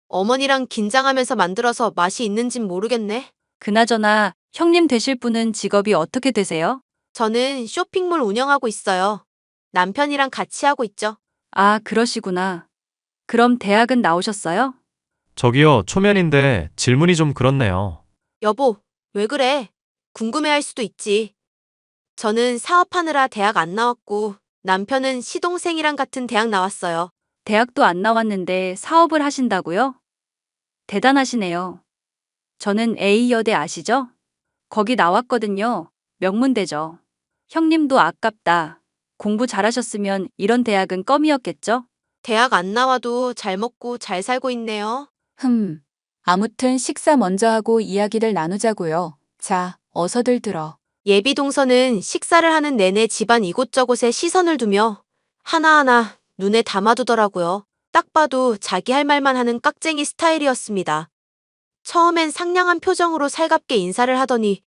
[SPEAKER 5] 어머니랑 긴장하면서 만들어서 맛이 있는진 모르겠네.
[SPEAKER 1] 그나저나 형님 되실 분은 직업이 어떻게 되세요?
[SPEAKER 5] 저는 쇼핑몰 운영하고 있어요. 남편이랑 같이 하고 있죠.
[SPEAKER 1] 아, 그러시구나. 그럼 대학은 나오셨어요?
[SPEAKER 6] 저기요, 초면인데 질문이 좀 그렇네요.
[SPEAKER 5] 여보, 왜 그래? 궁금해할 수도 있지. 저는 사업하느라 대학 안 나왔고 남편은 시동생이랑 같은 대학 나왔어요.
[SPEAKER 1] 대학도 안 나왔는데 사업을 하신다고요? 대단하시네요. 저는 A여대 아시죠? 거기 나왔거든요. 명문대죠. 형님도 아깝다. 공부 잘하셨으면 이런 대학은 껌이었겠죠?
[SPEAKER 5] 대학 안 나와도 잘 먹고 잘 살고 있네요.
[SPEAKER 7] 아무튼 식사 먼저 하고 이야기를 나누자고요. 자, 어서들 들어.
[SPEAKER 5] 예비 동서는 식사를 하는 내내 집안 이곳저곳에 시선을 두며 하나하나 눈에 담아두더라고요. 딱 봐도 자기 할 말만 하는 깍쟁이 스타일이었습니다. 처음엔 상냥한 표정으로 살갑게 인사를 하더니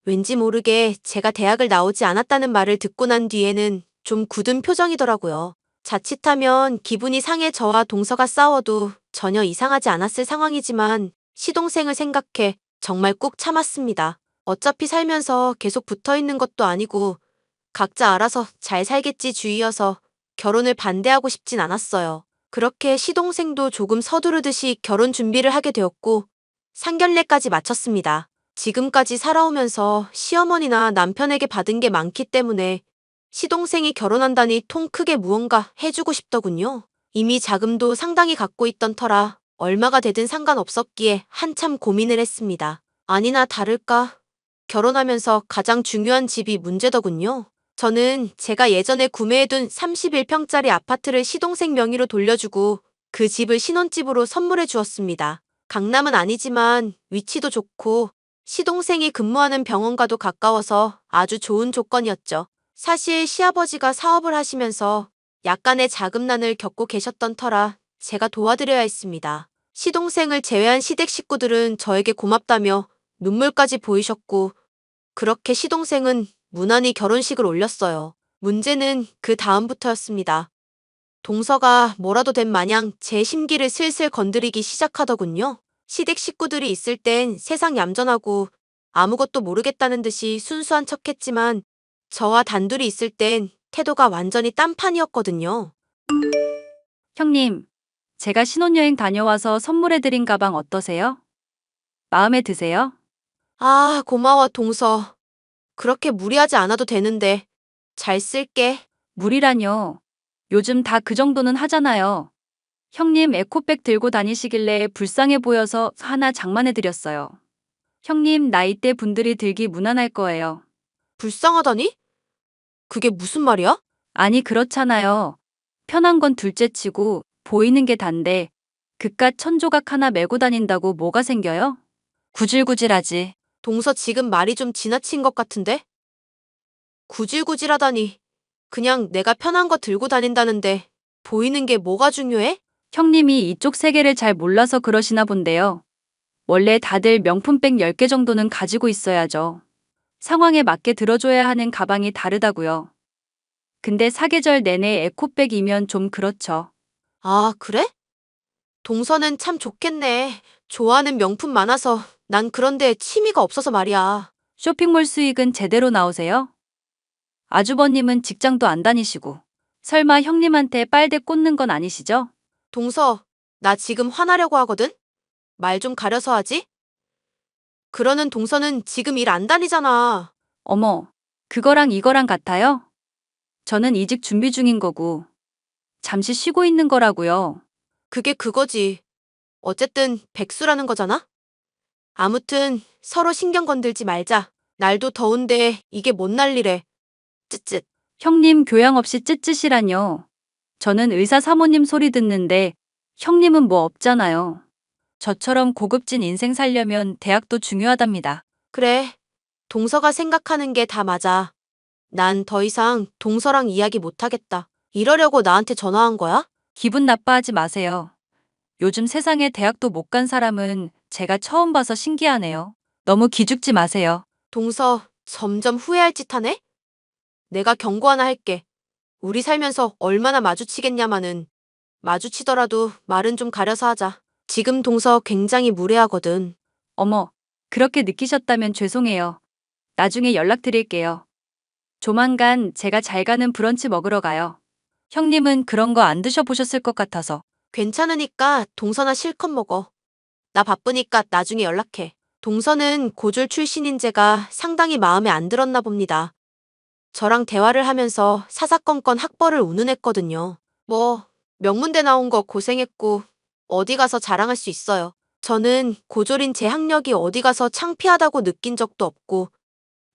[SPEAKER 5] 왠지 모르게 제가 대학을 나오지 않았다는 말을 듣고 난 뒤에는 좀 굳은 표정이더라고요. 자칫하면 기분이 상해 저와 동서가 싸워도 전혀 이상하지 않았을 상황이지만 시동생을 생각해 정말 꾹 참았습니다. 어차피 살면서 계속 붙어 있는 것도 아니고 각자 알아서 잘 살겠지 주의여서 결혼을 반대하고 싶진 않았어요. 그렇게 시동생도 조금 서두르듯이 결혼 준비를 하게 되었고 상견례까지 마쳤습니다. 지금까지 살아오면서 시어머니나 남편에게 받은 게 많기 때문에 시동생이 결혼한다니 통 크게 무언가 해주고 싶더군요. 이미 자금도 상당히 갖고 있던 터라 얼마가 되든 상관없었기에 한참 고민을 했습니다. 아니나 다를까 결혼하면서 가장 중요한 집이 문제더군요. 저는 제가 예전에 구매해둔 31평짜리 아파트를 시동생 명의로 돌려주고 그 집을 신혼집으로 선물해 주었습니다. 강남은 아니지만 위치도 좋고 시동생이 근무하는 병원과도 가까워서 아주 좋은 조건이었죠. 사실 시아버지가 사업을 하시면서 약간의 자금난을 겪고 계셨던 터라 제가 도와드려야 했습니다. 시동생을 제외한 시댁 식구들은 저에게 고맙다며 눈물까지 보이셨고, 그렇게 시동생은 무난히 결혼식을 올렸어요. 문제는 그 다음부터였습니다. 동서가 뭐라도 된 마냥 제 심기를 슬슬 건드리기 시작하더군요. 시댁 식구들이 있을 땐 세상 얌전하고 아무것도 모르겠다는 듯이 순수한 척했지만 저와 단둘이 있을 땐 태도가 완전히 딴판이었거든요.
[SPEAKER 1] 형님, 제가 신혼여행 다녀와서 선물해드린 가방 어떠세요? 마음에 드세요?
[SPEAKER 5] 아, 고마워, 동서. 그렇게 무리하지 않아도 되는데 잘 쓸게.
[SPEAKER 1] 물이라뇨. 요즘 다 그 정도는 하잖아요. 형님 에코백 들고 다니시길래 불쌍해 보여서 하나 장만해드렸어요. 형님 나이대 분들이 들기 무난할 거예요.
[SPEAKER 5] 불쌍하다니? 그게 무슨 말이야?
[SPEAKER 1] 아니 그렇잖아요. 편한 건 둘째치고 보이는 게 단데 그깟 천조각 하나 메고 다닌다고 뭐가 생겨요? 구질구질하지.
[SPEAKER 5] 동서 지금 말이 좀 지나친 것 같은데? 구질구질하다니. 그냥 내가 편한 거 들고 다닌다는데 보이는 게 뭐가 중요해?
[SPEAKER 1] 형님이 이쪽 세계를 잘 몰라서 그러시나 본데요. 원래 다들 명품백 10개 정도는 가지고 있어야죠. 상황에 맞게 들어줘야 하는 가방이 다르다고요. 근데 사계절 내내 에코백이면 좀 그렇죠.
[SPEAKER 5] 아, 그래? 동서는 참 좋겠네. 좋아하는 명품 많아서 난 그런데 취미가 없어서 말이야.
[SPEAKER 1] 쇼핑몰 수익은 제대로 나오세요? 아주버님은 직장도 안 다니시고 설마 형님한테 빨대 꽂는 건 아니시죠?
[SPEAKER 5] 동서, 나 지금 화나려고 하거든? 말 좀 가려서 하지? 그러는 동서는 지금 일 안 다니잖아.
[SPEAKER 1] 어머, 그거랑 이거랑 같아요? 저는 이직 준비 중인 거고 잠시 쉬고 있는 거라고요.
[SPEAKER 5] 그게 그거지. 어쨌든 백수라는 거잖아? 아무튼 서로 신경 건들지 말자. 날도 더운데 이게 뭔 난리래. 쯧쯧.
[SPEAKER 1] 형님 교양 없이 쯧쯧이라뇨. 저는 의사 사모님 소리 듣는데 형님은 뭐 없잖아요. 저처럼 고급진 인생 살려면 대학도 중요하답니다.
[SPEAKER 5] 그래. 동서가 생각하는 게 다 맞아. 난 더 이상 동서랑 이야기 못하겠다. 이러려고 나한테 전화한 거야?
[SPEAKER 1] 기분 나빠하지 마세요. 요즘 세상에 대학도 못 간 사람은 제가 처음 봐서 신기하네요. 너무 기죽지 마세요.
[SPEAKER 5] 동서, 점점 후회할 짓 하네? 내가 경고 하나 할게. 우리 살면서 얼마나 마주치겠냐마는. 마주치더라도 말은 좀 가려서 하자. 지금 동서 굉장히 무례하거든.
[SPEAKER 1] 어머, 그렇게 느끼셨다면 죄송해요. 나중에 연락드릴게요. 조만간 제가 잘 가는 브런치 먹으러 가요. 형님은 그런 거 안 드셔보셨을 것 같아서.
[SPEAKER 5] 괜찮으니까 동서나 실컷 먹어. 나 바쁘니까 나중에 연락해. 동서는 고졸 출신인 제가 상당히 마음에 안 들었나 봅니다. 저랑 대화를 하면서 사사건건 학벌을 운운했거든요. 뭐, 명문대 나온 거 고생했고, 어디 가서 자랑할 수 있어요. 저는 고졸인 제 학력이 어디 가서 창피하다고 느낀 적도 없고,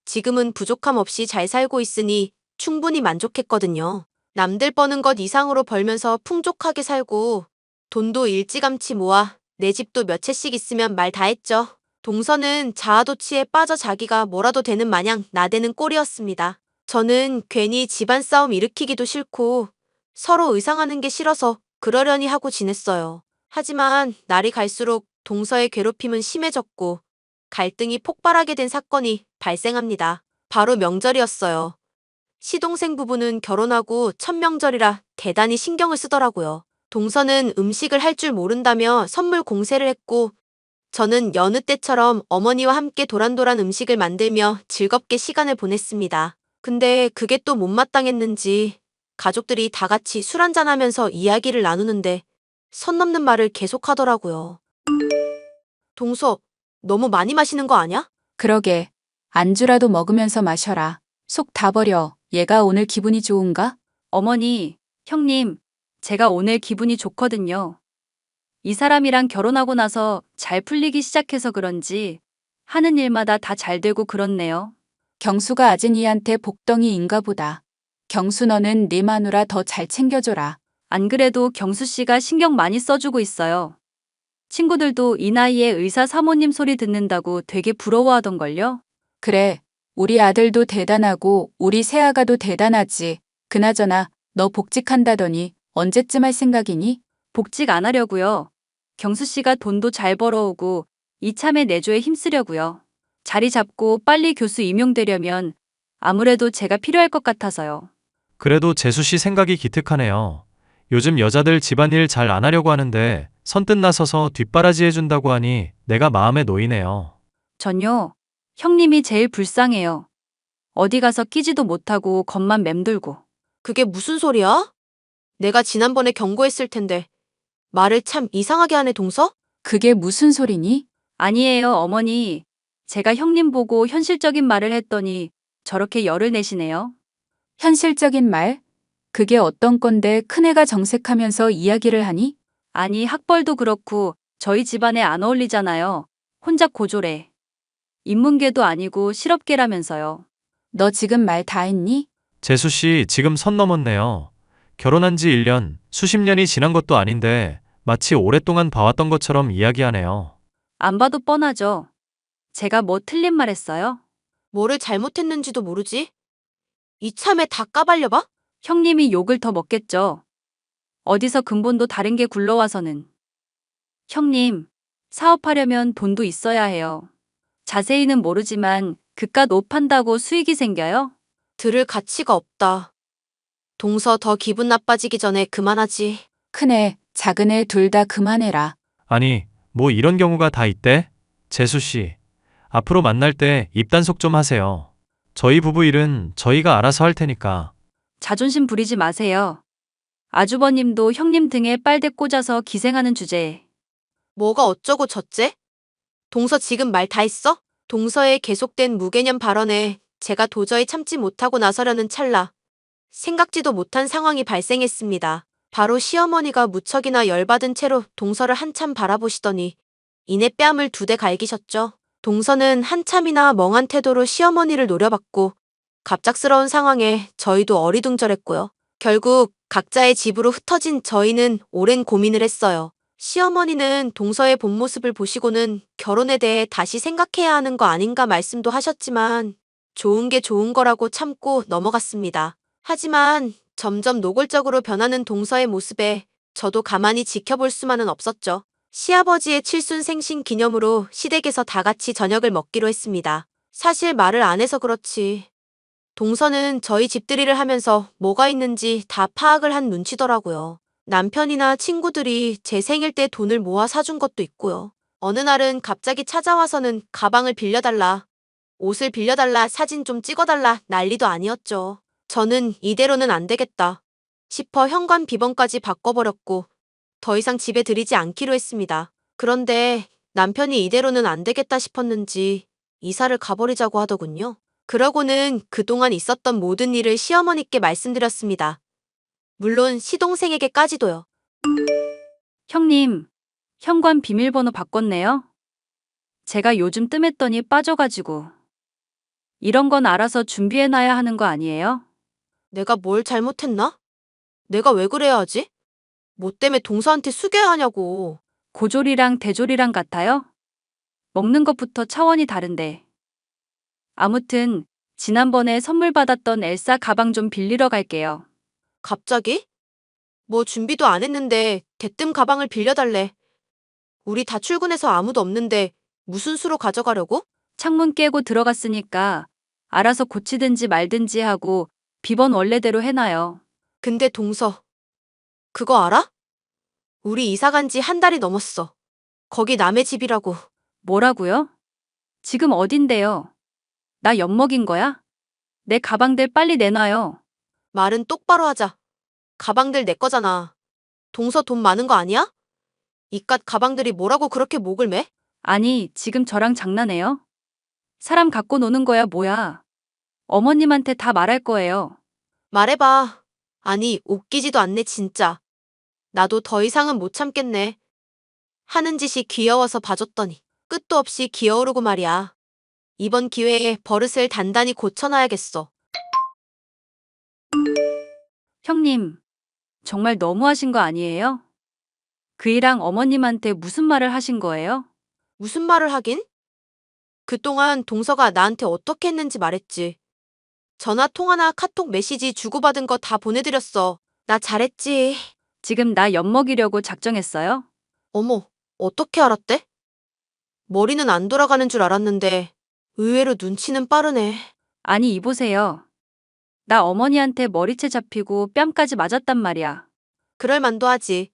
[SPEAKER 5] 지금은 부족함 없이 잘 살고 있으니 충분히 만족했거든요. 남들 버는 것 이상으로 벌면서 풍족하게 살고, 돈도 일찌감치 모아 내 집도 몇 채씩 있으면 말 다 했죠. 동서는 자아도취에 빠져 자기가 뭐라도 되는 마냥 나대는 꼴이었습니다. 저는 괜히 집안 싸움 일으키기도 싫고 서로 의상하는 게 싫어서 그러려니 하고 지냈어요. 하지만 날이 갈수록 동서의 괴롭힘은 심해졌고 갈등이 폭발하게 된 사건이 발생합니다. 바로 명절이었어요. 시동생 부부는 결혼하고 첫 명절이라 대단히 신경을 쓰더라고요. 동서는 음식을 할 줄 모른다며 선물 공세를 했고 저는 여느 때처럼 어머니와 함께 도란도란 음식을 만들며 즐겁게 시간을 보냈습니다. 근데 그게 또 못마땅했는지 가족들이 다 같이 술 한잔하면서 이야기를 나누는데 선 넘는 말을 계속하더라고요. 동서, 너무 많이 마시는 거 아냐?
[SPEAKER 7] 그러게. 안주라도 먹으면서 마셔라. 속 다 버려. 얘가 오늘 기분이 좋은가?
[SPEAKER 1] 어머니, 형님, 제가 오늘 기분이 좋거든요. 이 사람이랑 결혼하고 나서 잘 풀리기 시작해서 그런지 하는 일마다 다 잘 되고 그렇네요.
[SPEAKER 7] 경수가 아진이한테 복덩이인가 보다. 경수 너는 네 마누라 더 잘 챙겨줘라.
[SPEAKER 1] 안 그래도 경수 씨가 신경 많이 써주고 있어요. 친구들도 이 나이에 의사 사모님 소리 듣는다고 되게 부러워하던걸요.
[SPEAKER 7] 그래, 우리 아들도 대단하고 우리 새아가도 대단하지. 그나저나 너 복직한다더니 언제쯤 할 생각이니?
[SPEAKER 1] 복직 안 하려고요. 경수 씨가 돈도 잘 벌어오고 이참에 내조에 힘쓰려고요. 자리 잡고 빨리 교수 임용되려면 아무래도 제가 필요할 것 같아서요.
[SPEAKER 6] 그래도 재수 씨 생각이 기특하네요. 요즘 여자들 집안일 잘 안 하려고 하는데 선뜻 나서서 뒷바라지 해준다고 하니 내가 마음에 놓이네요.
[SPEAKER 1] 전요. 형님이 제일 불쌍해요. 어디 가서 끼지도 못하고 겉만 맴돌고.
[SPEAKER 5] 그게 무슨 소리야? 내가 지난번에 경고했을 텐데. 말을 참 이상하게 하네, 동서?
[SPEAKER 7] 그게 무슨 소리니?
[SPEAKER 1] 아니에요, 어머니. 제가 형님 보고 현실적인 말을 했더니 저렇게 열을 내시네요.
[SPEAKER 7] 현실적인 말? 그게 어떤 건데 큰애가 정색하면서 이야기를 하니?
[SPEAKER 1] 아니, 학벌도 그렇고 저희 집안에 안 어울리잖아요. 혼자 고졸해. 인문계도 아니고 실업계라면서요.
[SPEAKER 7] 너 지금 말 다 했니?
[SPEAKER 6] 재수 씨 지금 선 넘었네요. 결혼한 지 1년, 수십 년이 지난 것도 아닌데 마치 오랫동안 봐왔던 것처럼 이야기하네요.
[SPEAKER 1] 안 봐도 뻔하죠. 제가 뭐 틀린 말 했어요?
[SPEAKER 5] 뭐를 잘못했는지도 모르지? 이참에 다 까발려봐?
[SPEAKER 1] 형님이 욕을 더 먹겠죠. 어디서 근본도 다른 게 굴러와서는. 형님, 사업하려면 돈도 있어야 해요. 자세히는 모르지만 그깟 옷 판다고 수익이 생겨요?
[SPEAKER 5] 들을 가치가 없다. 동서 더 기분 나빠지기 전에 그만하지.
[SPEAKER 7] 큰애, 작은애 둘 다 그만해라.
[SPEAKER 6] 아니, 뭐 이런 경우가 다 있대? 재수 씨, 앞으로 만날 때 입단속 좀 하세요. 저희 부부 일은 저희가 알아서 할 테니까.
[SPEAKER 1] 자존심 부리지 마세요. 아주버님도 형님 등에 빨대 꽂아서 기생하는 주제에.
[SPEAKER 5] 뭐가 어쩌고 저째? 동서 지금 말 다 했어? 동서의 계속된 무개념 발언에 제가 도저히 참지 못하고 나서려는 찰나 생각지도 못한 상황이 발생했습니다. 바로 시어머니가 무척이나 열받은 채로 동서를 한참 바라보시더니 이내 뺨을 2대 갈기셨죠. 동서는 한참이나 멍한 태도로 시어머니를 노려봤고 갑작스러운 상황에 저희도 어리둥절했고요. 결국 각자의 집으로 흩어진 저희는 오랜 고민을 했어요. 시어머니는 동서의 본 모습을 보시고는 결혼에 대해 다시 생각해야 하는 거 아닌가 말씀도 하셨지만 좋은 게 좋은 거라고 참고 넘어갔습니다. 하지만 점점 노골적으로 변하는 동서의 모습에 저도 가만히 지켜볼 수만은 없었죠. 시아버지의 칠순 생신 기념으로 시댁에서 다 같이 저녁을 먹기로 했습니다. 사실 말을 안 해서 그렇지. 동서는 저희 집들이를 하면서 뭐가 있는지 다 파악을 한 눈치더라고요. 남편이나 친구들이 제 생일 때 돈을 모아 사준 것도 있고요. 어느 날은 갑자기 찾아와서는 가방을 빌려달라, 옷을 빌려달라, 사진 좀 찍어달라 난리도 아니었죠. 저는 이대로는 안 되겠다 싶어 현관 비번까지 바꿔버렸고 더 이상 집에 들이지 않기로 했습니다. 그런데 남편이 이대로는 안 되겠다 싶었는지 이사를 가버리자고 하더군요. 그러고는 그동안 있었던 모든 일을 시어머니께 말씀드렸습니다. 물론 시동생에게까지도요.
[SPEAKER 1] 형님, 현관 비밀번호 바꿨네요. 제가 요즘 뜸했더니 빠져가지고. 이런 건 알아서 준비해놔야 하는 거 아니에요?
[SPEAKER 5] 내가 뭘 잘못했나? 내가 왜 그래야 하지? 뭐 때문에 동서한테 숙여야 하냐고.
[SPEAKER 1] 고졸이랑 대졸이랑 같아요? 먹는 것부터 차원이 다른데. 아무튼 지난번에 선물 받았던 엘사 가방 좀 빌리러 갈게요.
[SPEAKER 5] 갑자기? 뭐 준비도 안 했는데 대뜸 가방을 빌려달래. 우리 다 출근해서 아무도 없는데 무슨 수로 가져가려고?
[SPEAKER 1] 창문 깨고 들어갔으니까 알아서 고치든지 말든지 하고 비번 원래대로 해놔요.
[SPEAKER 5] 근데 동서, 그거 알아? 우리 이사 간 지 한 달이 넘었어. 거기 남의 집이라고.
[SPEAKER 1] 뭐라고요? 지금 어딘데요? 나 엿먹인 거야? 내 가방들 빨리 내놔요.
[SPEAKER 5] 말은 똑바로 하자. 가방들 내 거잖아. 동서 돈 많은 거 아니야? 이깟 가방들이 뭐라고 그렇게 목을 매?
[SPEAKER 1] 아니, 지금 저랑 장난해요? 사람 갖고 노는 거야, 뭐야. 어머님한테 다 말할 거예요.
[SPEAKER 5] 말해봐. 아니, 웃기지도 않네, 진짜. 나도 더 이상은 못 참겠네. 하는 짓이 귀여워서 봐줬더니 끝도 없이 기어오르고 말이야. 이번 기회에 버릇을 단단히 고쳐놔야겠어.
[SPEAKER 1] 형님, 정말 너무하신 거 아니에요? 그이랑 어머님한테 무슨 말을 하신 거예요?
[SPEAKER 5] 무슨 말을 하긴? 그동안 동서가 나한테 어떻게 했는지 말했지. 전화 통화나 카톡 메시지 주고받은 거 다 보내드렸어. 나 잘했지.
[SPEAKER 1] 지금 나 엿먹이려고 작정했어요?
[SPEAKER 5] 어머, 어떻게 알았대? 머리는 안 돌아가는 줄 알았는데 의외로 눈치는 빠르네.
[SPEAKER 1] 아니, 이보세요. 나 어머니한테 머리채 잡히고 뺨까지 맞았단 말이야.
[SPEAKER 5] 그럴 만도 하지.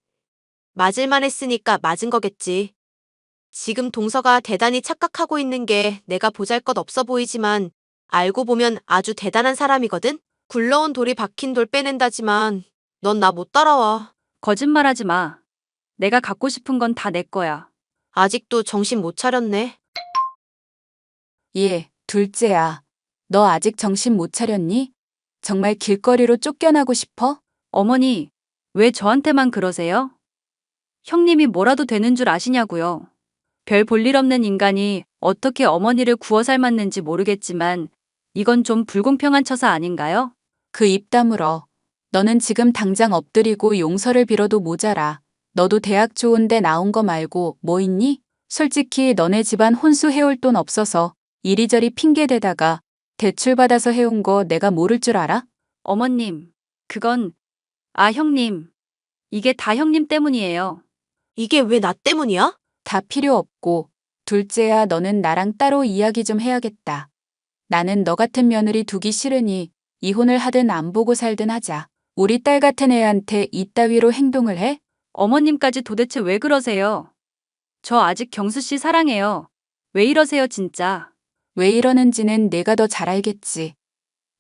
[SPEAKER 5] 맞을만 했으니까 맞은 거겠지. 지금 동서가 대단히 착각하고 있는 게 내가 보잘것 없어 보이지만 알고 보면 아주 대단한 사람이거든? 굴러온 돌이 박힌 돌 빼낸다지만 넌 나 못 따라와.
[SPEAKER 1] 거짓말하지 마. 내가 갖고 싶은 건 다 내 거야.
[SPEAKER 5] 아직도 정신 못 차렸네.
[SPEAKER 7] 예, 둘째야. 너 아직 정신 못 차렸니? 정말 길거리로 쫓겨나고 싶어?
[SPEAKER 1] 어머니, 왜 저한테만 그러세요? 형님이 뭐라도 되는 줄 아시냐고요. 별 볼 일 없는 인간이 어떻게 어머니를 구워 삶았는지 모르겠지만 이건 좀 불공평한 처사 아닌가요?
[SPEAKER 7] 그 입 다물어. 너는 지금 당장 엎드리고 용서를 빌어도 모자라. 너도 대학 좋은데 나온 거 말고 뭐 있니? 솔직히 너네 집안 혼수 해올 돈 없어서 이리저리 핑계 대다가 대출 받아서 해온 거 내가 모를 줄 알아?
[SPEAKER 1] 어머님, 그건, 형님. 이게 다 형님 때문이에요.
[SPEAKER 5] 이게 왜 나 때문이야?
[SPEAKER 7] 다 필요 없고. 둘째야, 너는 나랑 따로 이야기 좀 해야겠다. 나는 너 같은 며느리 두기 싫으니 이혼을 하든 안 보고 살든 하자. 우리 딸 같은 애한테 이따위로 행동을 해?
[SPEAKER 1] 어머님까지 도대체 왜 그러세요? 저 아직 경수 씨 사랑해요. 왜 이러세요, 진짜?
[SPEAKER 7] 왜 이러는지는 내가 더 잘 알겠지.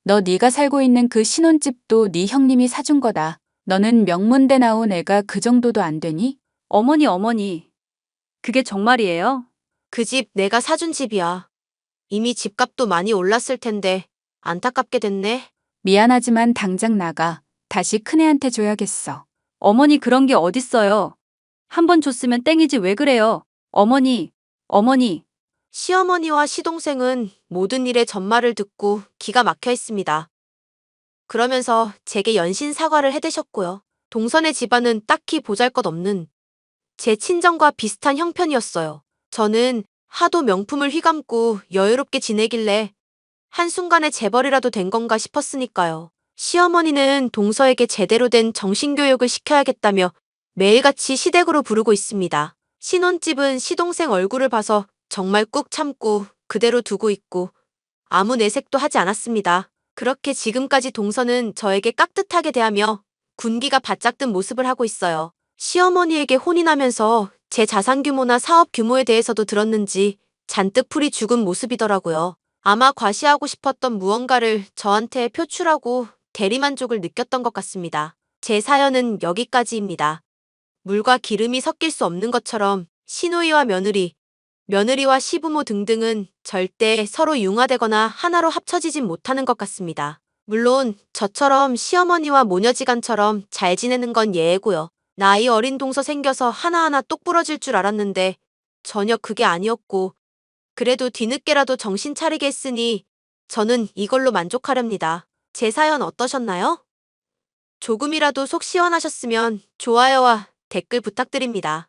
[SPEAKER 7] 너 네가 살고 있는 그 신혼집도 네 형님이 사준 거다. 너는 명문대 나온 애가 그 정도도 안 되니?
[SPEAKER 1] 어머니. 그게 정말이에요?
[SPEAKER 5] 그 집 내가 사준 집이야. 이미 집값도 많이 올랐을 텐데 안타깝게 됐네.
[SPEAKER 7] 미안하지만 당장 나가. 다시 큰애한테 줘야겠어.
[SPEAKER 1] 어머니 그런 게 어딨어요. 한 번 줬으면 땡이지 왜 그래요? 어머니.
[SPEAKER 5] 시어머니와 시동생은 모든 일의 전말을 듣고 기가 막혀 있습니다. 그러면서 제게 연신 사과를 해대셨고요. 동선의 집안은 딱히 보잘것없는 제 친정과 비슷한 형편이었어요. 저는 하도 명품을 휘감고 여유롭게 지내길래 한순간에 재벌이라도 된 건가 싶었으니까요. 시어머니는 동서에게 제대로 된 정신교육을 시켜야겠다며 매일같이 시댁으로 부르고 있습니다. 신혼집은 시동생 얼굴을 봐서 정말 꾹 참고 그대로 두고 있고 아무 내색도 하지 않았습니다. 그렇게 지금까지 동서는 저에게 깍듯하게 대하며 군기가 바짝 든 모습을 하고 있어요. 시어머니에게 혼이 나면서 제 자산 규모나 사업 규모에 대해서도 들었는지 잔뜩 풀이 죽은 모습이더라고요. 아마 과시하고 싶었던 무언가를 저한테 표출하고 대리만족을 느꼈던 것 같습니다. 제 사연은 여기까지입니다. 물과 기름이 섞일 수 없는 것처럼 시누이와 며느리, 며느리와 시부모 등등은 절대 서로 융화되거나 하나로 합쳐지진 못하는 것 같습니다. 물론 저처럼 시어머니와 모녀지간처럼 잘 지내는 건 예외고요. 나이 어린 동서 생겨서 하나하나 똑 부러질 줄 알았는데 전혀 그게 아니었고 그래도 뒤늦게라도 정신 차리게 했으니 저는 이걸로 만족하렵니다. 제 사연 어떠셨나요? 조금이라도 속 시원하셨으면 좋아요와 댓글 부탁드립니다.